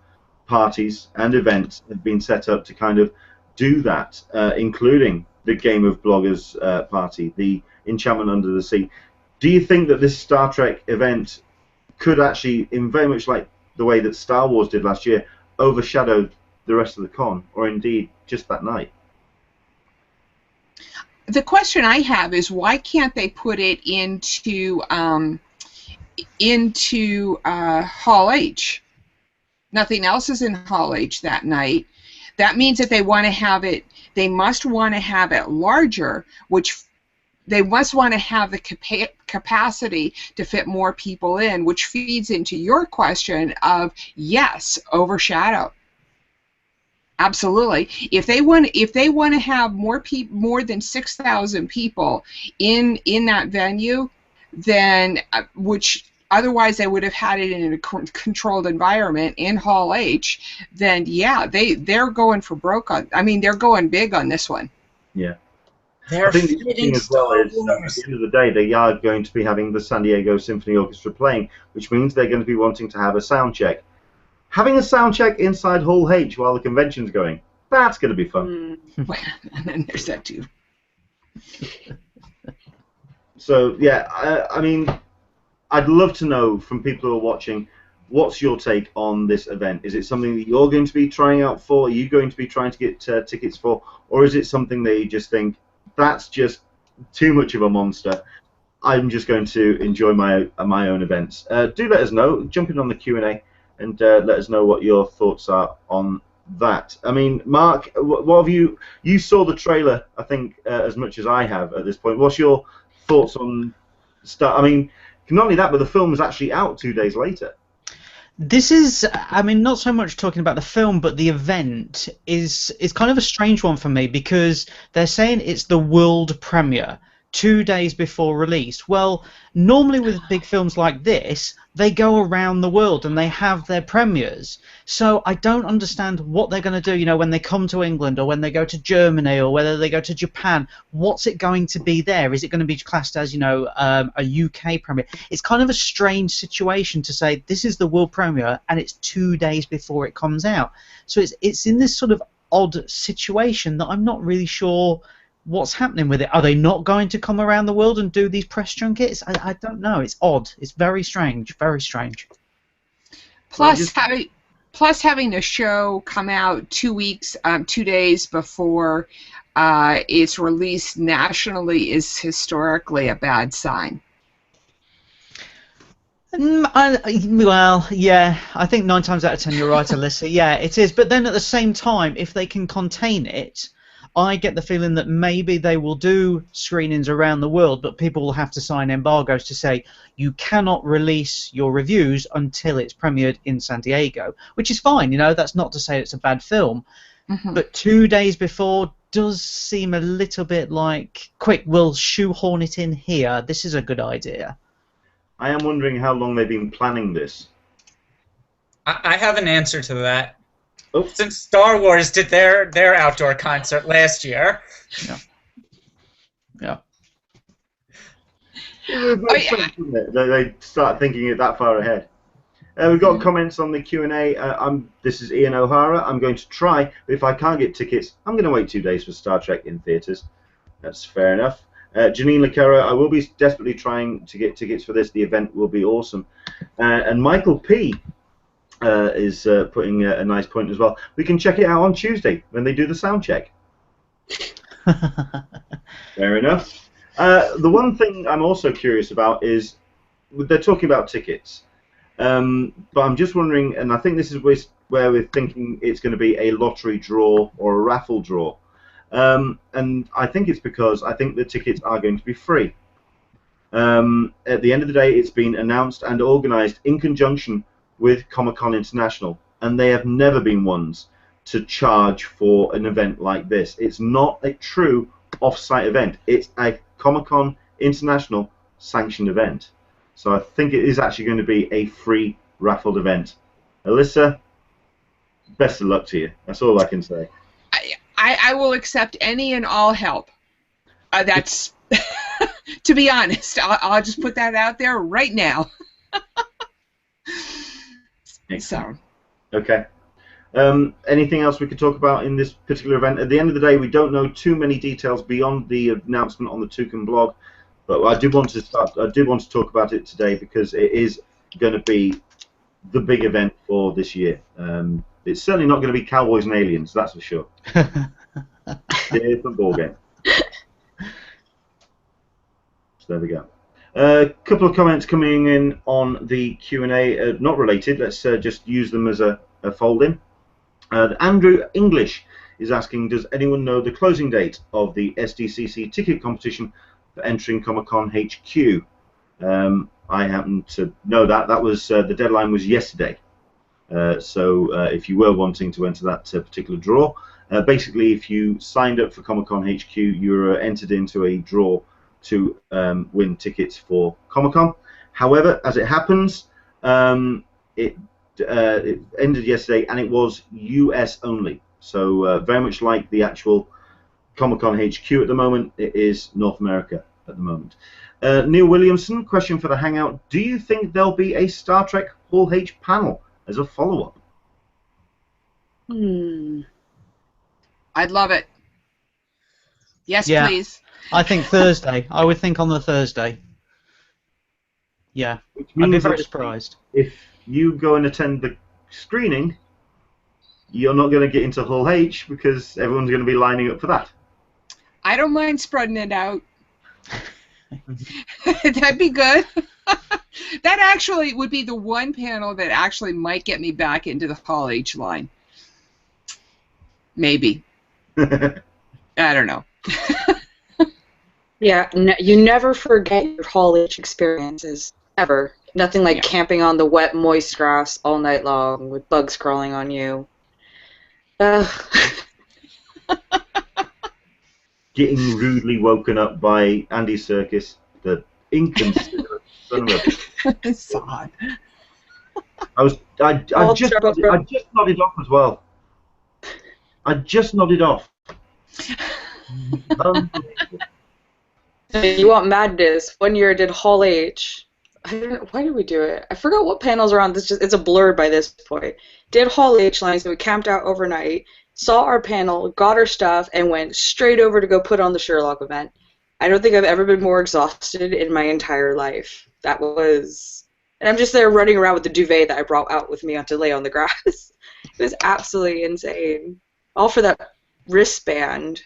parties and events have been set up to kind of do that, including the Game of Bloggers party, the Enchantment Under the Sea. Do you think that this Star Trek event could actually, in very much like the way that Star Wars did last year, overshadowed the rest of the con, or indeed just that night? The question I have is, why can't they put it into Hall H? Nothing else is in Hall H that night. That means that they want to have it. They must want to have it larger, which they must want to have the capacity to fit more people in, which feeds into your question of, yes, overshadow. Absolutely. If they want to have more than 6,000 people in that venue, then which otherwise they would have had it in a controlled environment in Hall H, then yeah, they're going for broke on. I mean, they're going big on this one. Yeah. I think the other thing as well is at the end of the day, they are going to be having the San Diego Symphony Orchestra playing, which means they're going to be wanting to have a sound check. Having a sound check inside Hall H while the convention's going, that's going to be fun. And then there's that too. So, yeah, I mean, I'd love to know from people who are watching, what's your take on this event? Is it something that you're going to be trying out for? Are you going to be trying to get tickets for? Or is it something that you just think, that's just too much of a monster, I'm just going to enjoy my own events? Do let us know. Jump in on the Q&A and let us know what your thoughts are on that. I mean, Mark, what have you saw the trailer, I think, as much as I have at this point. What's your thoughts on I mean, not only that, but the film is actually out 2 days later. This is, I mean, not so much talking about the film, but the event is kind of a strange one for me, because they're saying it's the world premiere 2 days before release. Well, normally with big films like this, they go around the world and they have their premieres. So I don't understand what they're going to do, you know, when they come to England or when they go to Germany or whether they go to Japan. What's it going to be there? Is it going to be classed as, you know, a UK premiere? It's kind of a strange situation to say this is the world premiere and it's 2 days before it comes out. So it's in this sort of odd situation that I'm not really sure what's happening with it. Are they not going to come around the world and do these press junkets? I don't know. It's odd. It's very strange. Very strange. Plus having a show come out 2 days before it's released nationally is historically a bad sign. Well, yeah, I think 9 times out of 10 you're right, Alyssa. Yeah, it is. But then at the same time, if they can contain it, I get the feeling that maybe they will do screenings around the world, but people will have to sign embargoes to say you cannot release your reviews until it's premiered in San Diego, which is fine. You know, that's not to say it's a bad film. But 2 days before does seem a little bit like, quick, we'll shoehorn it in here. This is a good idea. I am wondering how long they've been planning this. I have an answer to that. Oh. Since Star Wars did their outdoor concert last year. Yeah. Yeah. It makes sense, doesn't it? They start thinking it that far ahead. We've got comments on the Q&A. This is Ian O'Hara. I'm going to try, but if I can't get tickets, I'm going to wait 2 days for Star Trek in theatres. That's fair enough. Janine Lecara, I will be desperately trying to get tickets for this. The event will be awesome. And Michael P. is putting a nice point as well. We can check it out on Tuesday when they do the sound check. Fair enough. The one thing I'm also curious about is they're talking about tickets. But I'm just wondering, and I think this is where we're thinking it's going to be a lottery draw or a raffle draw. And I think it's because I think the tickets are going to be free. At the end of the day, it's been announced and organised in conjunction with Comic-Con International, and they have never been ones to charge for an event like this. It's not a true off-site event. It's a Comic-Con International sanctioned event. So I think it is actually going to be a free raffled event. Alyssa, best of luck to you. That's all I can say. I will accept any and all help. That's, to be honest, I'll just put that out there right now. So. Okay. Anything else we could talk about in this particular event? At the end of the day, we don't know too many details beyond the announcement on the Talkin blog, but I did want to talk about it today because it is going to be the big event for this year. It's certainly not going to be Cowboys and Aliens, that's for sure. Different ball game. So there we go. A couple of comments coming in on the Q&A, not related. Let's just use them as a fold-in. Andrew English is asking, does anyone know the closing date of the SDCC ticket competition for entering Comic-Con HQ? I happen to know that. That was the deadline was yesterday. So if you were wanting to enter that particular draw, basically if you signed up for Comic-Con HQ, you were entered into a draw to win tickets for Comic-Con. However, as it happens, it ended yesterday, and it was US only. So very much like the actual Comic-Con HQ at the moment, it is North America at the moment. Neil Williamson, question for the Hangout. Do you think there'll be a Star Trek Hall H panel as a follow-up? I'd love it. Yes, yeah. Please. I think Thursday. I would think on the Thursday. Yeah. I'd be very surprised. If you go and attend the screening, you're not going to get into Hall H because everyone's going to be lining up for that. I don't mind spreading it out. That'd be good. That actually would be the one panel that actually might get me back into the Hall H line. Maybe. I don't know. Yeah, you never forget your Hall H experiences, ever. Nothing like camping on the wet, moist grass all night long with bugs crawling on you. Getting rudely woken up by Andy Serkis, the inconsiderate son of a... Sod. I just nodded off as well. I just nodded off. You want madness? One year I did Hall H. I don't know, why did we do it? I forgot what panels are on. It's a blur by this point. Did Hall H lines, and we camped out overnight, saw our panel, got our stuff, and went straight over to go put on the Sherlock event. I don't think I've ever been more exhausted in my entire life. That was... And I'm just there running around with the duvet that I brought out with me to lay on the grass. It was absolutely insane. All for that wristband.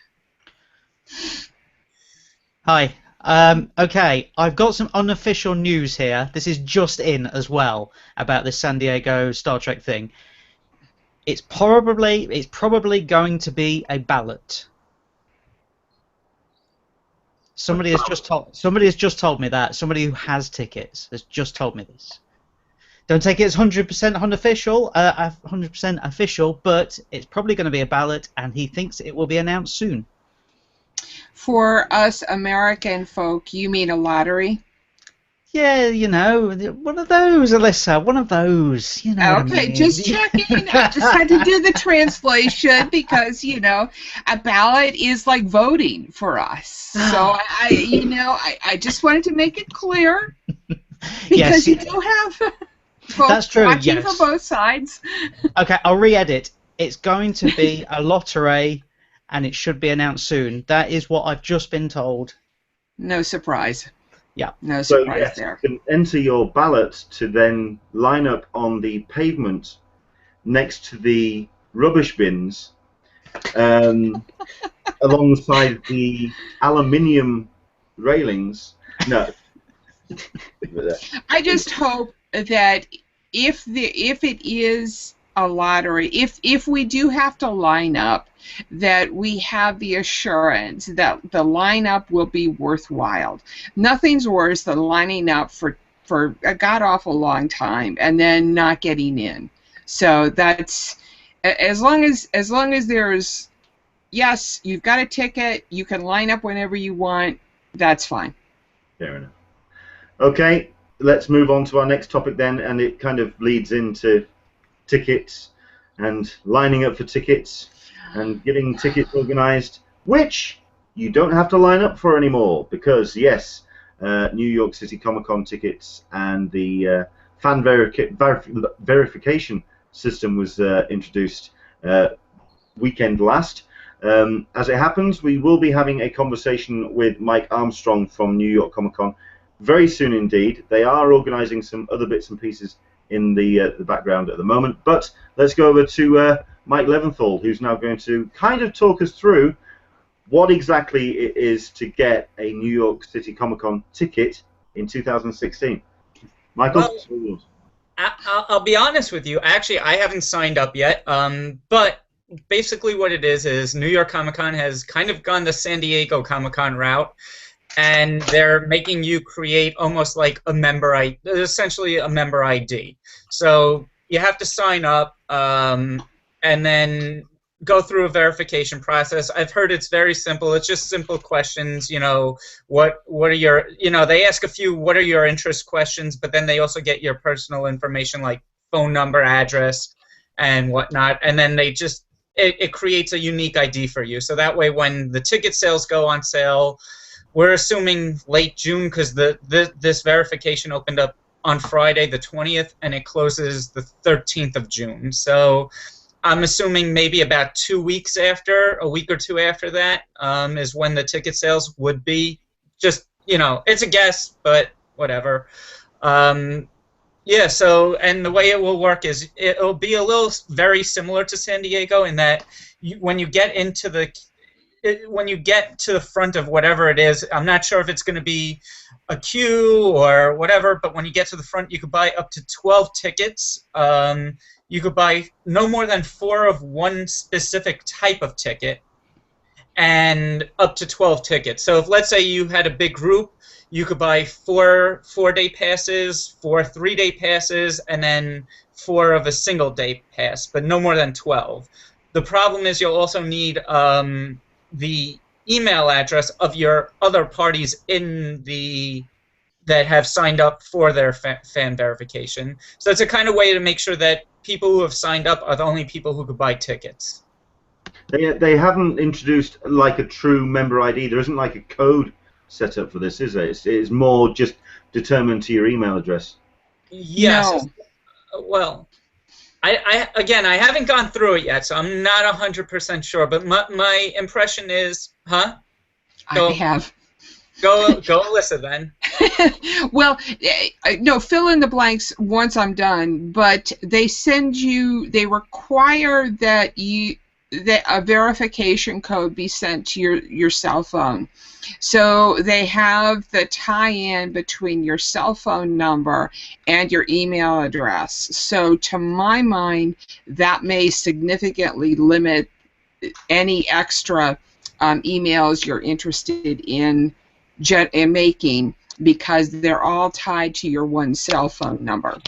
Hi. Okay, I've got some unofficial news here. This is just in as well about this San Diego Star Trek thing. It's probably going to be a ballot. Somebody has just told me that. Somebody who has tickets has just told me this. Don't take it as 100% unofficial, 100% official, but it's probably going to be a ballot, and he thinks it will be announced soon. For us American folk, you mean a lottery? Yeah, you know, one of those, Alyssa, one of those. You know what I Okay, mean. just checking. I just had to do the translation because, you know, a ballot is like voting for us. So I just wanted to make it clear because Yes, you do have folks that's true, watching yes. for both sides. Okay, I'll re-edit. It's going to be a lottery, and it should be announced soon. That is what I've just been told. No surprise. Yeah. No So surprise yes, there. you can enter your ballot to then line up on the pavement next to the rubbish bins, alongside the aluminium railings. No. I just hope that if it is a lottery, if we do have to line up, that we have the assurance that the lineup will be worthwhile. Nothing's worse than lining up for a god-awful long time and then not getting in. So that's as long as there's, yes, you've got a ticket, you can line up whenever you want, that's fine. Fair enough. Okay, let's move on to our next topic then, and it kind of leads into tickets and lining up for tickets and getting tickets organised, which you don't have to line up for anymore because, yes, New York City Comic Con tickets and the fan verification system was introduced weekend last. As it happens, we will be having a conversation with Mike Armstrong from New York Comic Con very soon indeed. They are organising some other bits and pieces in the background at the moment, but let's go over to Mike Leventhal, who's now going to kind of talk us through what exactly it is to get a New York City Comic Con ticket in 2016. Michael? Well, I'll be honest with you. Actually, I haven't signed up yet, but basically what it is New York Comic Con has kind of gone the San Diego Comic Con route, and they're making you create almost like a member ID, essentially a member ID. So you have to sign up and then go through a verification process. I've heard it's very simple. It's just simple questions. You know, what are your, you know, they ask a few what are your interest questions, but then they also get your personal information like phone number, address, and whatnot, and then they just it creates a unique ID for you. So that way, when the ticket sales go on sale, we're assuming late June because this verification opened up on Friday the 20th and it closes the 13th of June. So I'm assuming maybe about 2 weeks after, a week or two after that, is when the ticket sales would be. Just, you know, it's a guess, but whatever. Yeah, so, and the way it will work is it'll be a little very similar to San Diego in that when you get into when you get to the front of whatever it is, I'm not sure if it's going to be a queue or whatever, but when you get to the front, you could buy up to 12 tickets. You could buy no more than 4 of one specific type of ticket and up to 12 tickets. So if, let's say, you had a big group, you could buy 4 4-day passes, 4 3-day passes, and then 4 of a single-day pass, but no more than 12. The problem is you'll also need the email address of your other parties that have signed up for their fan verification. So it's a kind of way to make sure that people who have signed up are the only people who could buy tickets. They haven't introduced like a true member ID. There isn't like a code set up for this, is there? It's more just determined to your email address. Yes. No. Well, I haven't gone through it yet, so I'm not 100% sure. But my impression is, huh? I have. Go, Alyssa, then. Well, no, fill in the blanks once I'm done. But they require that a verification code be sent to your cell phone. So they have the tie-in between your cell phone number and your email address. So to my mind, that may significantly limit any extra emails you're interested in making because they're all tied to your one cell phone number.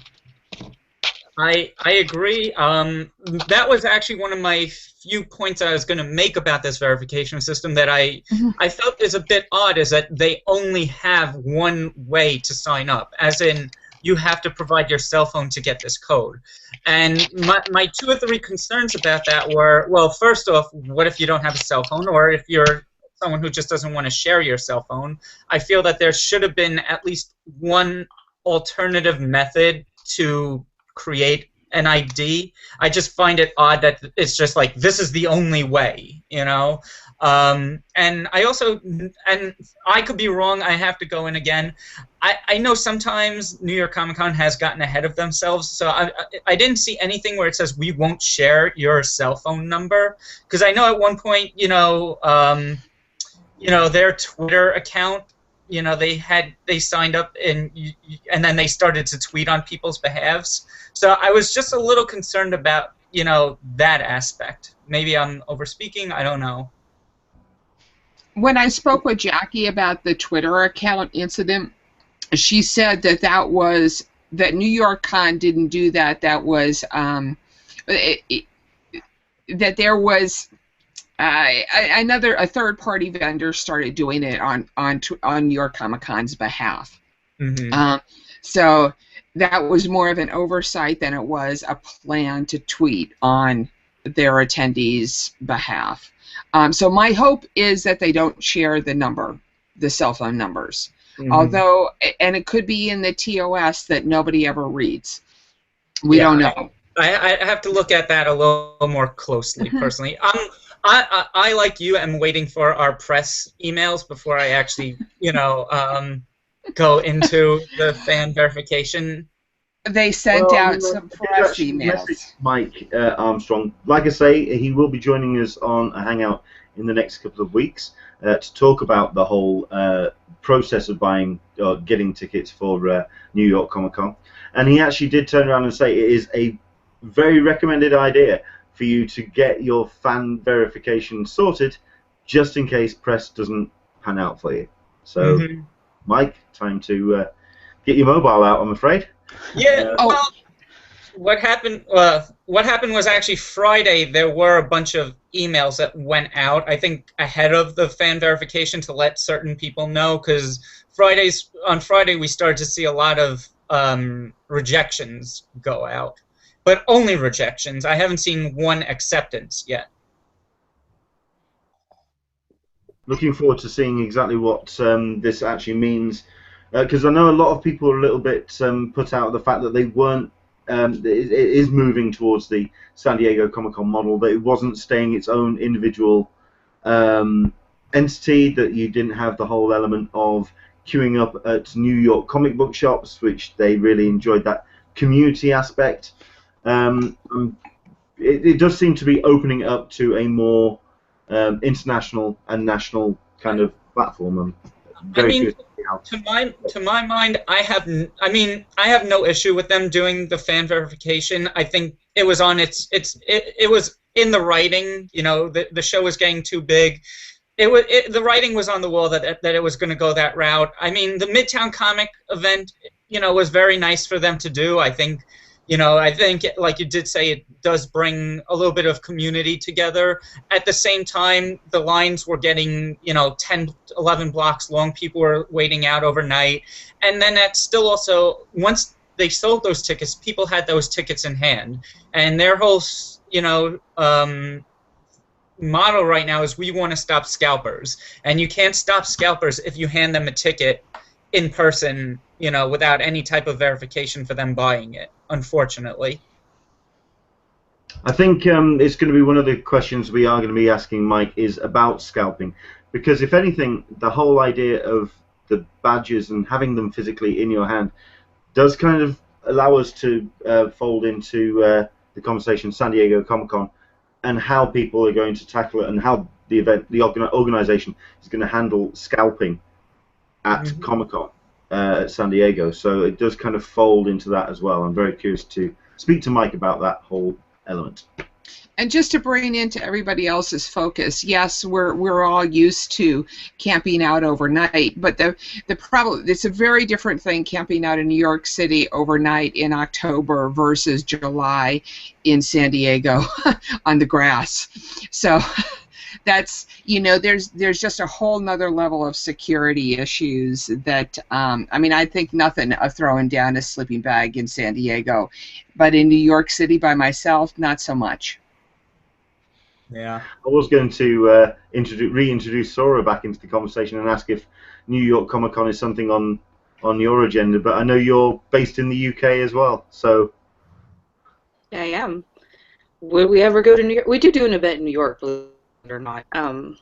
I agree. That was actually one of my few points I was going to make about this verification system that I felt is a bit odd, is that they only have one way to sign up, as in you have to provide your cell phone to get this code. And my 2 or 3 concerns about that were, well, first off, what if you don't have a cell phone, or if you're someone who just doesn't want to share your cell phone? I feel that there should have been at least one alternative method to create an ID. I just find it odd that it's just like, this is the only way, you know? And I also, and I could be wrong, I have to go in again. I know sometimes New York Comic Con has gotten ahead of themselves, so I didn't see anything where it says we won't share your cell phone number, because I know at one point, their Twitter account, they signed up and then they started to tweet on people's behalves. So I was just a little concerned about, that aspect. Maybe I'm overspeaking, I don't know. When I spoke with Jackie about the Twitter account incident, she said that New York Con didn't do that. That was that there was a third-party vendor started doing it on New York Comic Con's behalf. Mm-hmm. So that was more of an oversight than it was a plan to tweet on their attendees' behalf. So my hope is that they don't share the cell phone numbers. Mm-hmm. Although, and it could be in the TOS that nobody ever reads. We don't know. I have to look at that a little more closely, personally. I, like you, am waiting for our press emails before I actually, go into the fan verification. They sent out some press emails. Mike Armstrong. Like I say, he will be joining us on a hangout in the next couple of weeks to talk about the whole process of getting tickets for New York Comic Con. And he actually did turn around and say it is a very recommended idea for you to get your fan verification sorted, just in case press doesn't pan out for you. So, Mike, time to get your mobile out, I'm afraid. Yeah. Well, what happened? What happened was actually Friday. There were a bunch of emails that went out, I think, ahead of the fan verification to let certain people know, because on Friday we started to see a lot of rejections go out. But only rejections. I haven't seen one acceptance yet. Looking forward to seeing exactly what this actually means, because I know a lot of people are a little bit put out of the fact that they weren't. It is moving towards the San Diego Comic-Con model, that it wasn't staying its own individual entity, that you didn't have the whole element of queuing up at New York comic book shops, which they really enjoyed that community aspect. It does seem to be opening up to a more international and national kind of platform. To my mind, I have no issue with them doing the fan verification. I think it was on it was in the writing. The show was getting too big. The writing was on the wall that it was going to go that route. I mean, the Midtown Comic event, was very nice for them to do. I think, like you did say, it does bring a little bit of community together. At the same time, the lines were getting, 10, 11 blocks long. People were waiting out overnight. And then that's still also, once they sold those tickets, people had those tickets in hand. And their whole, motto right now is, we want to stop scalpers. And you can't stop scalpers if you hand them a ticket in person, without any type of verification for them buying it, unfortunately. I think it's going to be one of the questions we are going to be asking Mike is about scalping, because if anything, the whole idea of the badges and having them physically in your hand does kind of allow us to fold into the conversation San Diego Comic-Con and how people are going to tackle it, and how the organization is going to handle scalping at Comic-Con at San Diego. So it does kind of fold into that as well. I'm very curious to speak to Mike about that whole element. And just to bring into everybody else's focus, yes, we're all used to camping out overnight, but the problem, it's a very different thing camping out in New York City overnight in October versus July in San Diego on the grass. So that's, there's just a whole nother level of security issues that, I mean, I think nothing of throwing down a sleeping bag in San Diego, but in New York City by myself, not so much. Yeah. I was going to reintroduce Sora back into the conversation and ask if New York Comic Con is something on your agenda, but I know you're based in the UK as well, so. Yeah, I am. Would we ever go to New York? We do an event in New York, believe it or not. And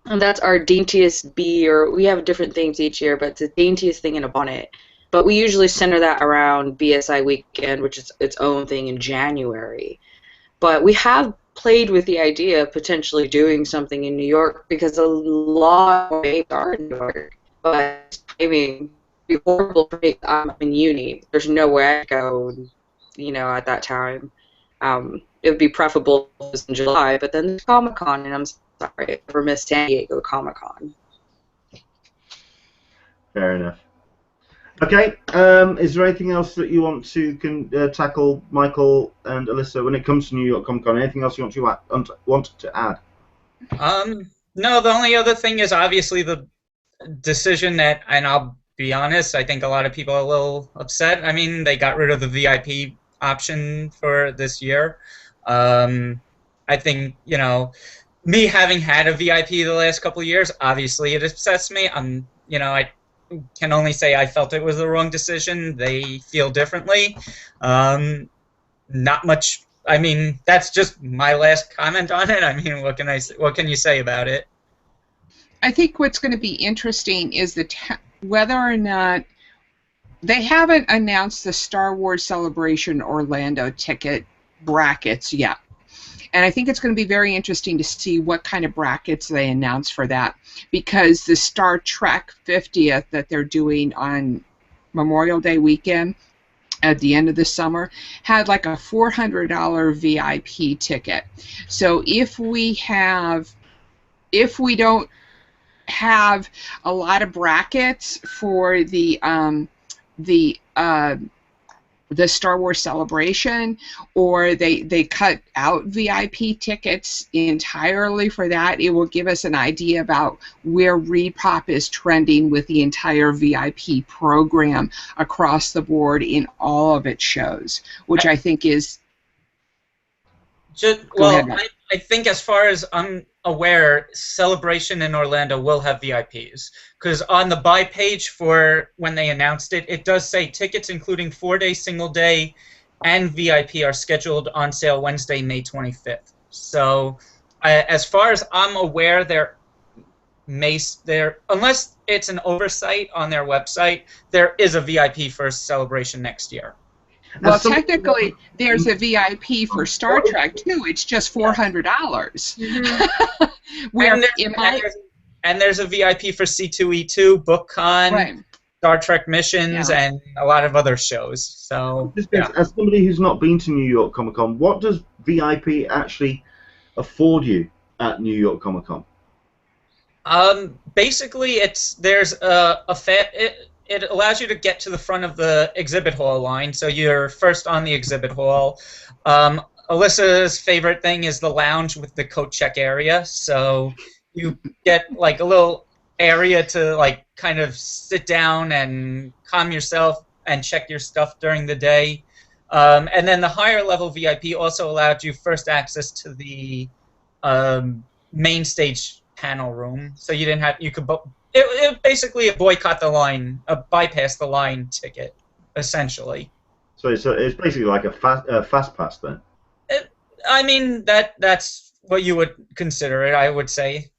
that's our daintiest bee, or we have different things each year, but it's the daintiest thing in a bonnet. But we usually center that around BSI weekend, which is its own thing in January. But we have played with the idea of potentially doing something in New York because a lot of babes are in New York. But I mean, it'd be horrible for me. I'm in uni. There's no way I go, at that time. It would be preferable if it was in July, but then there's Comic-Con, and I'm sorry, I never missed San Diego Comic-Con. Fair enough. Okay, is there anything else that you want to tackle, Michael and Alyssa, when it comes to New York Comic Con? Anything else you want to add? No, the only other thing is obviously the decision that, and I'll be honest, I think a lot of people are a little upset. I mean, they got rid of the VIP option for this year. I think, me having had a VIP the last couple of years, obviously it upsets me. I can only say I felt it was the wrong decision. They feel differently. Not much. I mean, that's just my last comment on it. I mean, what can you say about it? I think what's going to be interesting is whether or not they haven't announced the Star Wars Celebration Orlando ticket brackets yet. And I think it's going to be very interesting to see what kind of brackets they announce for that, because the Star Trek 50th that they're doing on Memorial Day weekend at the end of the summer had like a $400 VIP ticket. So if we don't have a lot of brackets for the Star Wars Celebration, or they cut out VIP tickets entirely for that, it will give us an idea about where ReedPop is trending with the entire VIP program across the board in all of its shows, which I think is... I think as far as I'm aware, Celebration in Orlando will have VIPs. Because on the buy page for when they announced it, it does say tickets including 4-day, single day, and VIP are scheduled on sale Wednesday, May 25th. So as far as I'm aware, unless it's an oversight on their website, there is a VIP for Celebration next year. Well, technically, there's a VIP for Star Trek, too. It's just $400. Mm-hmm. And there's a VIP for C2E2, BookCon, right, Star Trek Missions, and a lot of other shows. So, as somebody who's not been to New York Comic Con, what does VIP actually afford you at New York Comic Con? Basically, it allows you to get to the front of the exhibit hall line, so you're first on the exhibit hall. Alyssa's favorite thing is the lounge with the coat check area, so you get like a little area to like kind of sit down and calm yourself and check your stuff during the day. And then the higher level VIP also allowed you first access to the main stage panel room, so you didn't have It basically a bypass the line ticket, essentially. So it's basically like a fast pass then. I mean that's what you would consider it, I would say.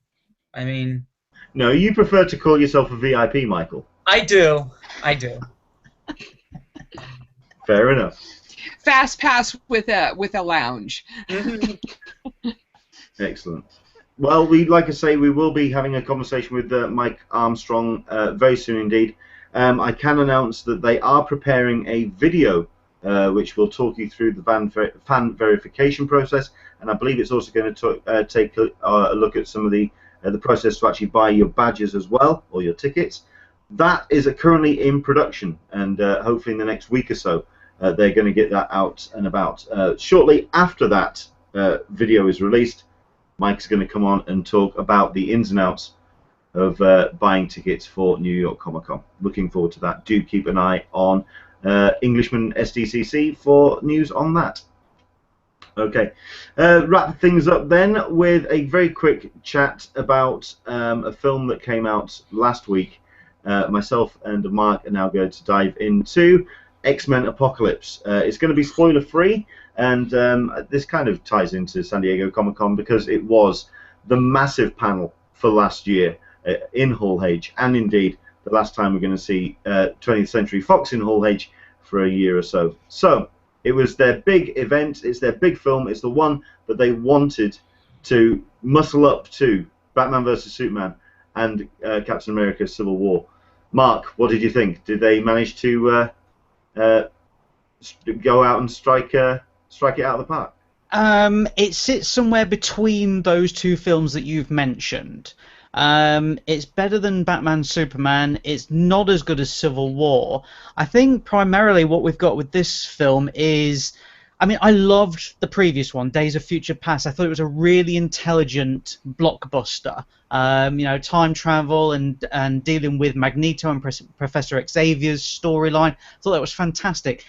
I mean. No, you prefer to call yourself a VIP, Michael. I do. Fair enough. Fast pass with a lounge. Excellent. Well, like I say, we will be having a conversation with Mike Armstrong very soon indeed. I can announce that they are preparing a video which will talk you through the fan verification process, and I believe it's also going to take a look at some of the process to actually buy your badges as well, or your tickets. That is currently in production, and hopefully in the next week or so they're going to get that out and about. Shortly after that video is released, Mike's going to come on and talk about the ins and outs of buying tickets for New York Comic Con. Looking forward to that. Do keep an eye on Englishman SDCC for news on that. Okay, wrap things up then with a very quick chat about a film that came out last week. Myself and Mark are now going to dive into X-Men Apocalypse. It's going to be spoiler free, and this kind of ties into San Diego Comic Con because it was the massive panel for last year in Hall H, and indeed the last time we're going to see 20th Century Fox in Hall H for a year or so. So it was their big event, it's their big film, it's the one that they wanted to muscle up to, Batman vs. Superman and Captain America Civil War. Mark, what did you think? Did they manage to go out and strike it out of the park? It sits somewhere between those two films that you've mentioned. It's better than Batman Superman. It's not as good as Civil War. I think primarily what we've got with this film is, I mean, I loved the previous one, Days of Future Past. I thought it was a really intelligent blockbuster. You know, time travel and dealing with Magneto and Professor Xavier's storyline. I thought that was fantastic.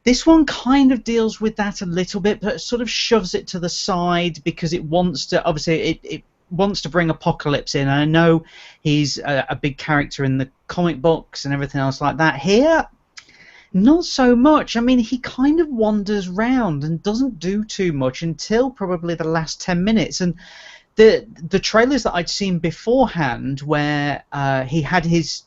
This one kind of deals with that a little bit, but it sort of shoves it to the side because it wants to, obviously, it wants to bring Apocalypse in. And I know he's a big character in the comic books and everything else like that. Here, not so much. I mean, he kind of wanders round and doesn't do too much until probably the last 10 minutes. And the trailers that I'd seen beforehand, where he had his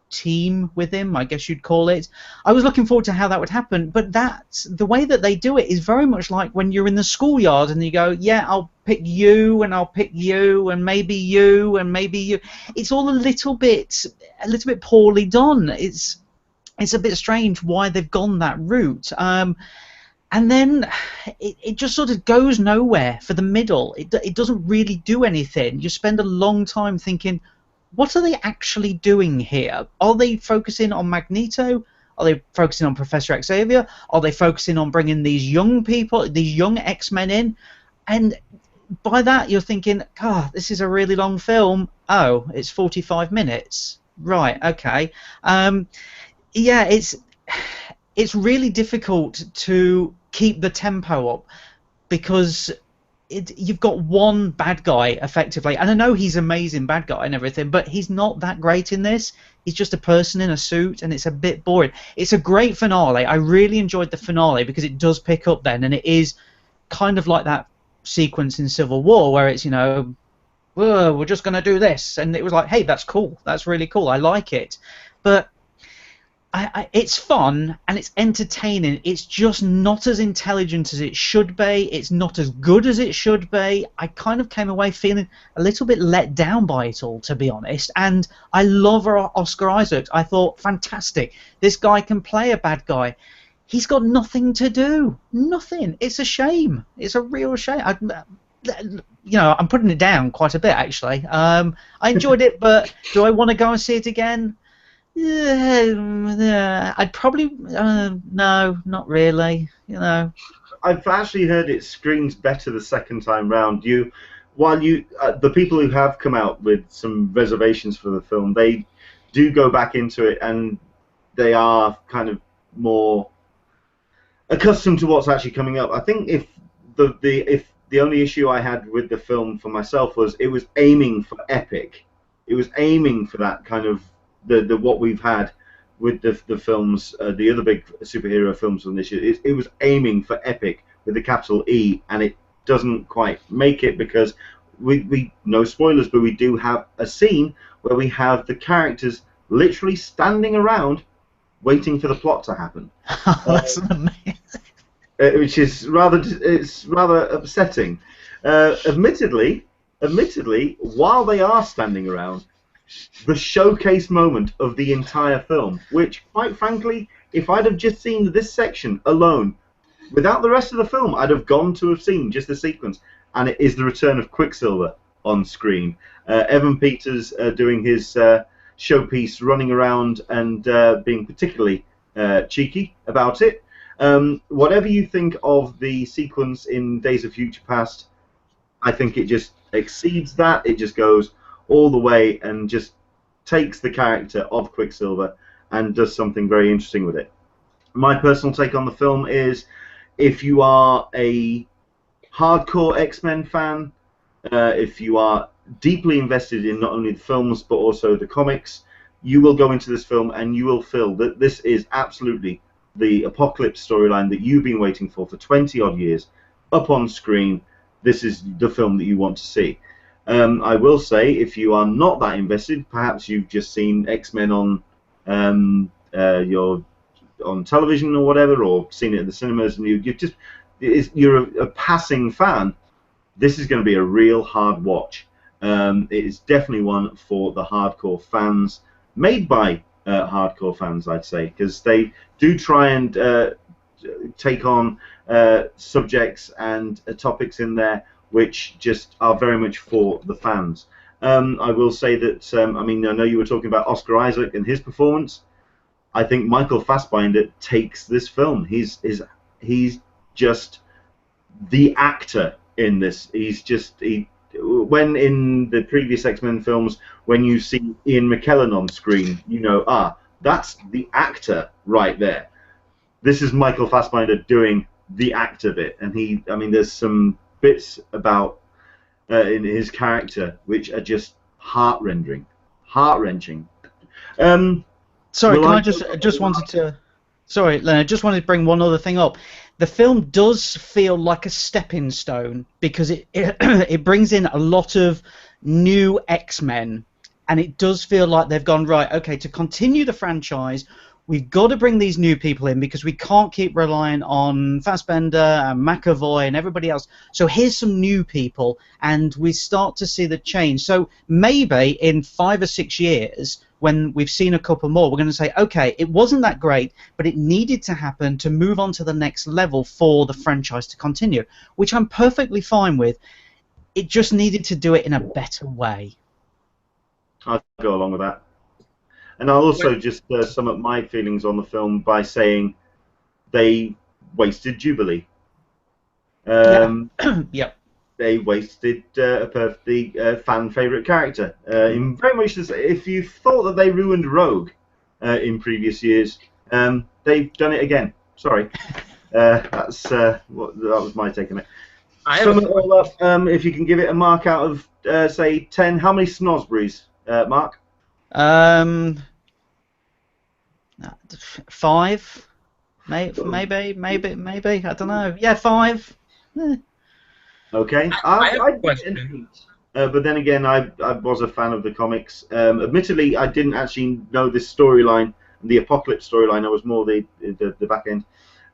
team with him, I guess you'd call it, I was looking forward to how that would happen. But that's the way that they do it is very much like when you're in the schoolyard and you go, yeah, I'll pick you and I'll pick you and maybe you and maybe you. It's all a little bit poorly done. It's a bit strange why they've gone that route. And then it just sort of goes nowhere for the middle. It doesn't really do anything. You spend a long time thinking, what are they actually doing here? Are they focusing on Magneto? Are they focusing on Professor Xavier? Are they focusing on bringing these young people, these young X-Men in? And by that you're thinking, God, this is a really long film. Oh, it's 45 minutes. Right, okay. Yeah, it's really difficult to keep the tempo up because you've got one bad guy effectively, and I know he's an amazing bad guy and everything, but he's not that great in this. He's just a person in a suit, and it's a bit boring. It's a great finale. I really enjoyed the finale because it does pick up then, and it is kind of like that sequence in Civil War where it's, you know, whoa, we're just going to do this, and it was like, hey, that's cool. That's really cool. I like it. But it's fun and it's entertaining. It's just not as intelligent as it should be. It's not as good as it should be. I kind of came away feeling a little bit let down by it all, to be honest. And I love Oscar Isaac. I thought, fantastic. This guy can play a bad guy. He's got nothing to do. Nothing. It's a shame. It's a real shame. You know, I'm putting it down quite a bit, actually. I enjoyed it, but do I want to go and see it again? Yeah, I'd probably no, not really. You know, I've actually heard it screens better the second time round. The people who have come out with some reservations for the film, they do go back into it and they are kind of more accustomed to what's actually coming up. I think if the only issue I had with the film for myself was it was aiming for epic. It was aiming for that kind of the what we've had with the films, the other big superhero films from this year. It was aiming for epic with the capital E, and it doesn't quite make it because we no spoilers, but we do have a scene where we have the characters literally standing around waiting for the plot to happen. That's amazing. Which is rather upsetting. Admittedly, while they are standing around, the showcase moment of the entire film, which quite frankly if I'd have just seen this section alone, without the rest of the film, I'd have gone to have seen just the sequence, and it is the return of Quicksilver on screen. Evan Peters doing his showpiece, running around and being particularly cheeky about it. Whatever you think of the sequence in Days of Future Past, I think it just exceeds that. It just goes all the way and just takes the character of Quicksilver and does something very interesting with it. My personal take on the film is, if you are a hardcore X-Men fan, if you are deeply invested in not only the films but also the comics, you will go into this film and you will feel that this is absolutely the Apocalypse storyline that you've been waiting for 20 odd years up on screen. This is the film that you want to see. I will say, if you are not that invested, perhaps you've just seen X-Men on on television or whatever, or seen it in the cinemas, and you're a passing fan, this is going to be a real hard watch. It is definitely one for the hardcore fans, made by hardcore fans, I'd say, because they do try and take on subjects and topics in there which just are very much for the fans. I will say that, I know you were talking about Oscar Isaac and his performance. I think Michael Fassbender takes this film. He's just the actor in this. When in the previous X-Men films, when you see Ian McKellen on screen, you know, that's the actor right there. This is Michael Fassbender doing the actor bit, and there's some bits about in his character which are just heart-wrenching. Sorry, Sorry, Leonard, just wanted to bring one other thing up. The film does feel like a stepping stone because it brings in a lot of new X-Men, and it does feel like they've gone, right, okay, to continue the franchise, we've got to bring these new people in because we can't keep relying on Fassbender and McAvoy and everybody else. So here's some new people, and we start to see the change. So maybe in 5 or 6 years, when we've seen a couple more, we're going to say, okay, it wasn't that great, but it needed to happen to move on to the next level for the franchise to continue, which I'm perfectly fine with. It just needed to do it in a better way. I'll go along with that. And I'll also just sum up my feelings on the film by saying they wasted Jubilee. Yep. They wasted a perfectly fan-favourite character. In very much as if you thought that they ruined Rogue in previous years, they've done it again. Sorry. That was my take on it. Sum it all up, if you can give it a mark out of, say, 10, how many Snosberries, Mark? 5, maybe. I don't know. Yeah, 5. Okay. I have a question. But then again, I was a fan of the comics. Admittedly, I didn't actually know this storyline, the Apocalypse storyline. I was more the back end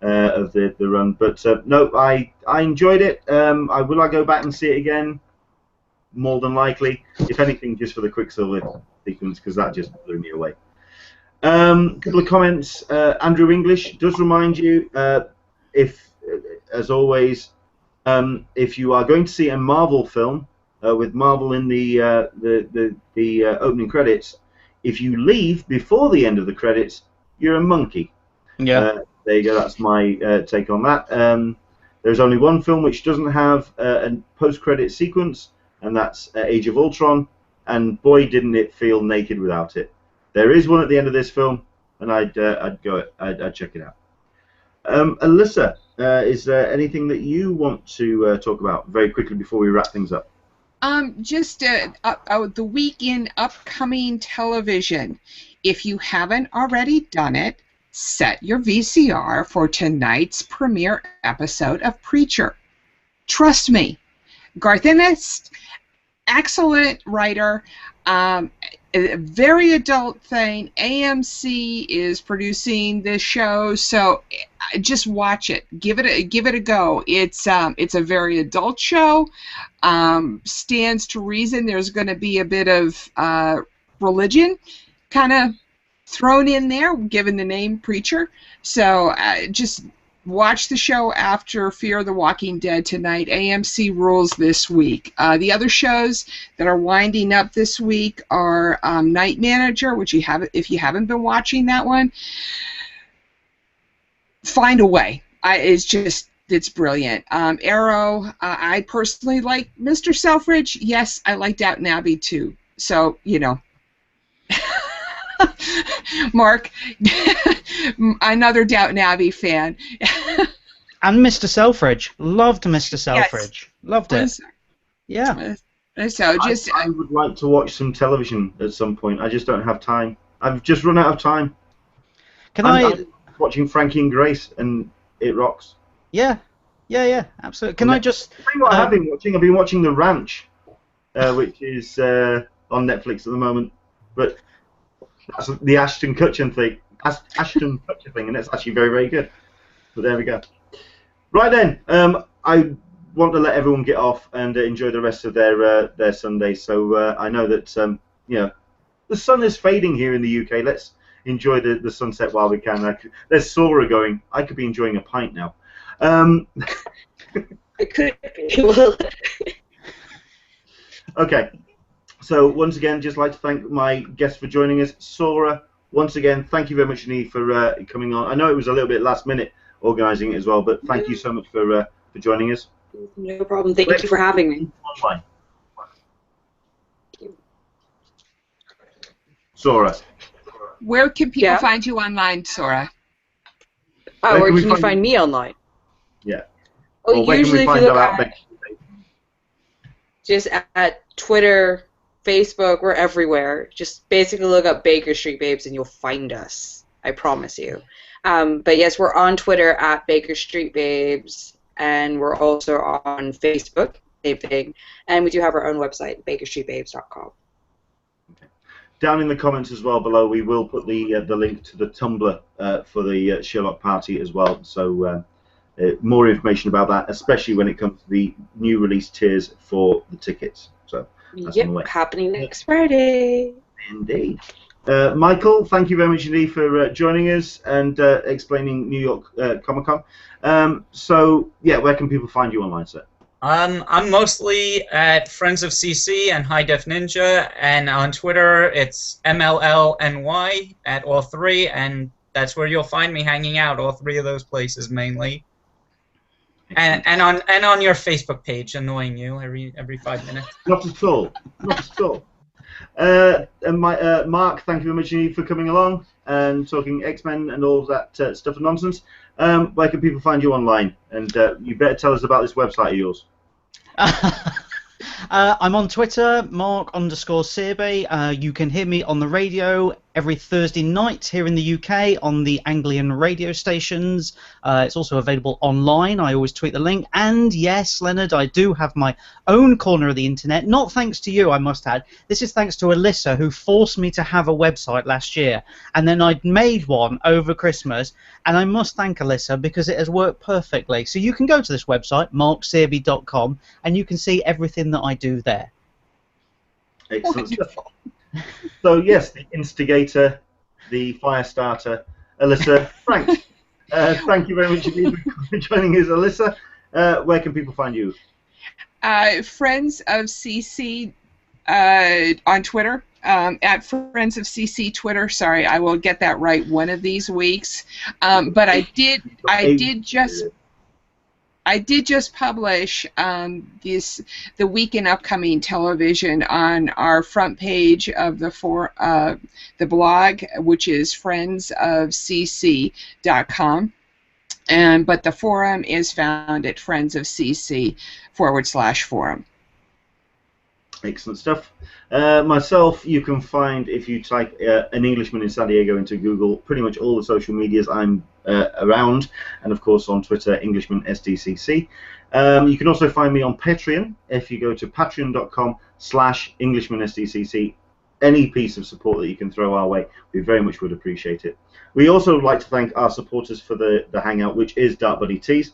of the run. But no, I enjoyed it. Will I go back and see it again? More than likely. If anything, just for the Quicksilver sequence, because that just blew me away. Couple of comments. Andrew English does remind you, as always, if you are going to see a Marvel film with Marvel in the opening credits, if you leave before the end of the credits, you're a monkey. Yeah. There you go. That's my take on that. There's only one film which doesn't have a post-credit sequence, and that's Age of Ultron. And boy, didn't it feel naked without it. There is one at the end of this film, and I'd check it out. Alyssa, is there anything that you want to talk about very quickly before we wrap things up? Just the week in upcoming television. If you haven't already done it, set your VCR for tonight's premiere episode of Preacher. Trust me, Garth Ennis, excellent writer, a very adult thing. AMC is producing this show, so just watch it. Give it a go. It's a very adult show. Stands to reason there's going to be a bit of religion kind of thrown in there, given the name Preacher. So just watch the show after Fear of the Walking Dead tonight. AMC rules this week. The other shows that are winding up this week are Night Manager, which if you haven't been watching that one, find a way. It's brilliant. Arrow, I personally like Mr. Selfridge. Yes, I like Downton Abbey too. So, you know. Mark, another Downton Abbey fan. And Mr. Selfridge. Loved Mr. Selfridge. Yes. Loved it. Yeah. So I would like to watch some television at some point. I just don't have time. I've just run out of time. I'm watching Frankie and Grace, and it rocks. Yeah, absolutely. Can I just... What I've been watching? I've been watching The Ranch, which is on Netflix at the moment. But that's the Ashton Kutcher thing, and it's actually very, very good. But there we go. Right then, I want to let everyone get off and enjoy the rest of their Sunday. So I know that the sun is fading here in the UK. Let's enjoy the sunset while we can. There's Sora going. I could be enjoying a pint now. I could be. Okay. So once again, just like to thank my guests for joining us. Sora, once again, thank you very much, Janine, for coming on. I know it was a little bit last minute organising it as well, but thank you so much for joining us. No problem. Thank you for having me. Online. Sora. Where can people find you online, Sora? Oh, where can you find me online? Yeah. Well, usually if you look at just at Twitter, Facebook, we're everywhere. Just basically look up Baker Street Babes and you'll find us. I promise you. But yes, we're on Twitter at Baker Street Babes, and we're also on Facebook, same thing. And we do have our own website, bakerstreetbabes.com. Down in the comments as well below, we will put the link to the Tumblr for the Sherlock Party as well. So more information about that, especially when it comes to the new release tiers for the tickets. So that's on the way. Happening next Friday. Indeed. Michael, thank you very much indeed for joining us and explaining New York Comic Con. So yeah, where can people find you online, sir? I'm mostly at Friends of CC and High Def Ninja, and on Twitter it's MLLNY at all three, and that's where you'll find me hanging out, all three of those places mainly. And on your Facebook page, annoying you every 5 minutes. Not at all. Not at all. And Mark, thank you very much indeed for coming along and talking X-Men and all that stuff and nonsense. Where can people find you online? And you better tell us about this website of yours. I'm on Twitter, Mark_Searby. You can hear me on the radio every Thursday night here in the UK on the Anglian radio stations. It's also available online. I always tweet the link. And yes, Leonard, I do have my own corner of the internet. Not thanks to you, I must add. This is thanks to Alyssa, who forced me to have a website last year. And then I'd made one over Christmas. And I must thank Alyssa because it has worked perfectly. So you can go to this website, marksearby.com, and you can see everything that I do there. Excellent stuff. So yes, the instigator, the fire starter, Alyssa Frank. Thank you very much indeed for joining us, Alyssa. Where can people find you? Friends of CC on Twitter. At Friends of CC Twitter. Sorry, I will get that right one of these weeks. But I did just publish the week in upcoming television on our front page of the blog, which is friendsofcc.com. But the forum is found at friendsofcc/forum. Excellent stuff. Myself, you can find, if you type an Englishman in San Diego into Google, pretty much all the social medias I'm around, and of course on Twitter, Englishman SDCC. You can also find me on Patreon if you go to patreon.com/Englishman SDCC. Any piece of support that you can throw our way, we very much would appreciate it. We also would like to thank our supporters for the Hangout, which is Dark Buddy Tees.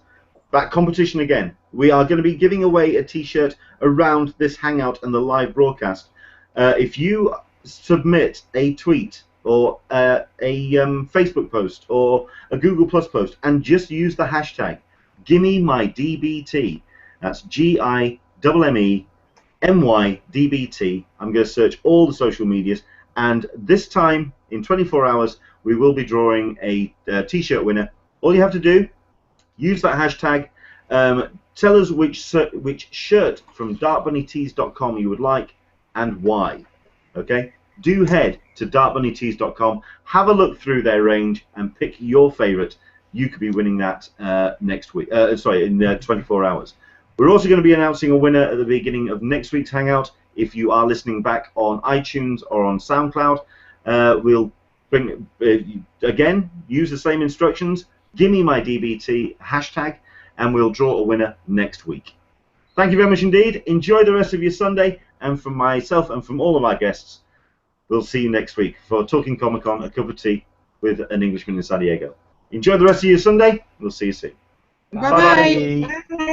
That competition again. We are going to be giving away a T-shirt around this Hangout and the live broadcast. If you submit a tweet or a Facebook post or a Google Plus post, and just use the hashtag GimmeMyDBT. That's GIMMEMYDBT. I'm going to search all the social medias, and this time in 24 hours we will be drawing a t-shirt winner. All you have to do, use that hashtag. Tell us which shirt from darkbunnytees.com you would like and why. Okay? Do head to darkbunnytees.com, have a look through their range, and pick your favourite. You could be winning that next week. In 24 hours. We're also going to be announcing a winner at the beginning of next week's Hangout. If you are listening back on iTunes or on SoundCloud, we'll bring again, use the same instructions. GimmeMyDBT hashtag, and we'll draw a winner next week. Thank you very much indeed. Enjoy the rest of your Sunday, and from myself and from all of our guests, we'll see you next week for Talking Comic-Con, a cup of tea with an Englishman in San Diego. Enjoy the rest of your Sunday. We'll see you soon. Bye-bye. Bye.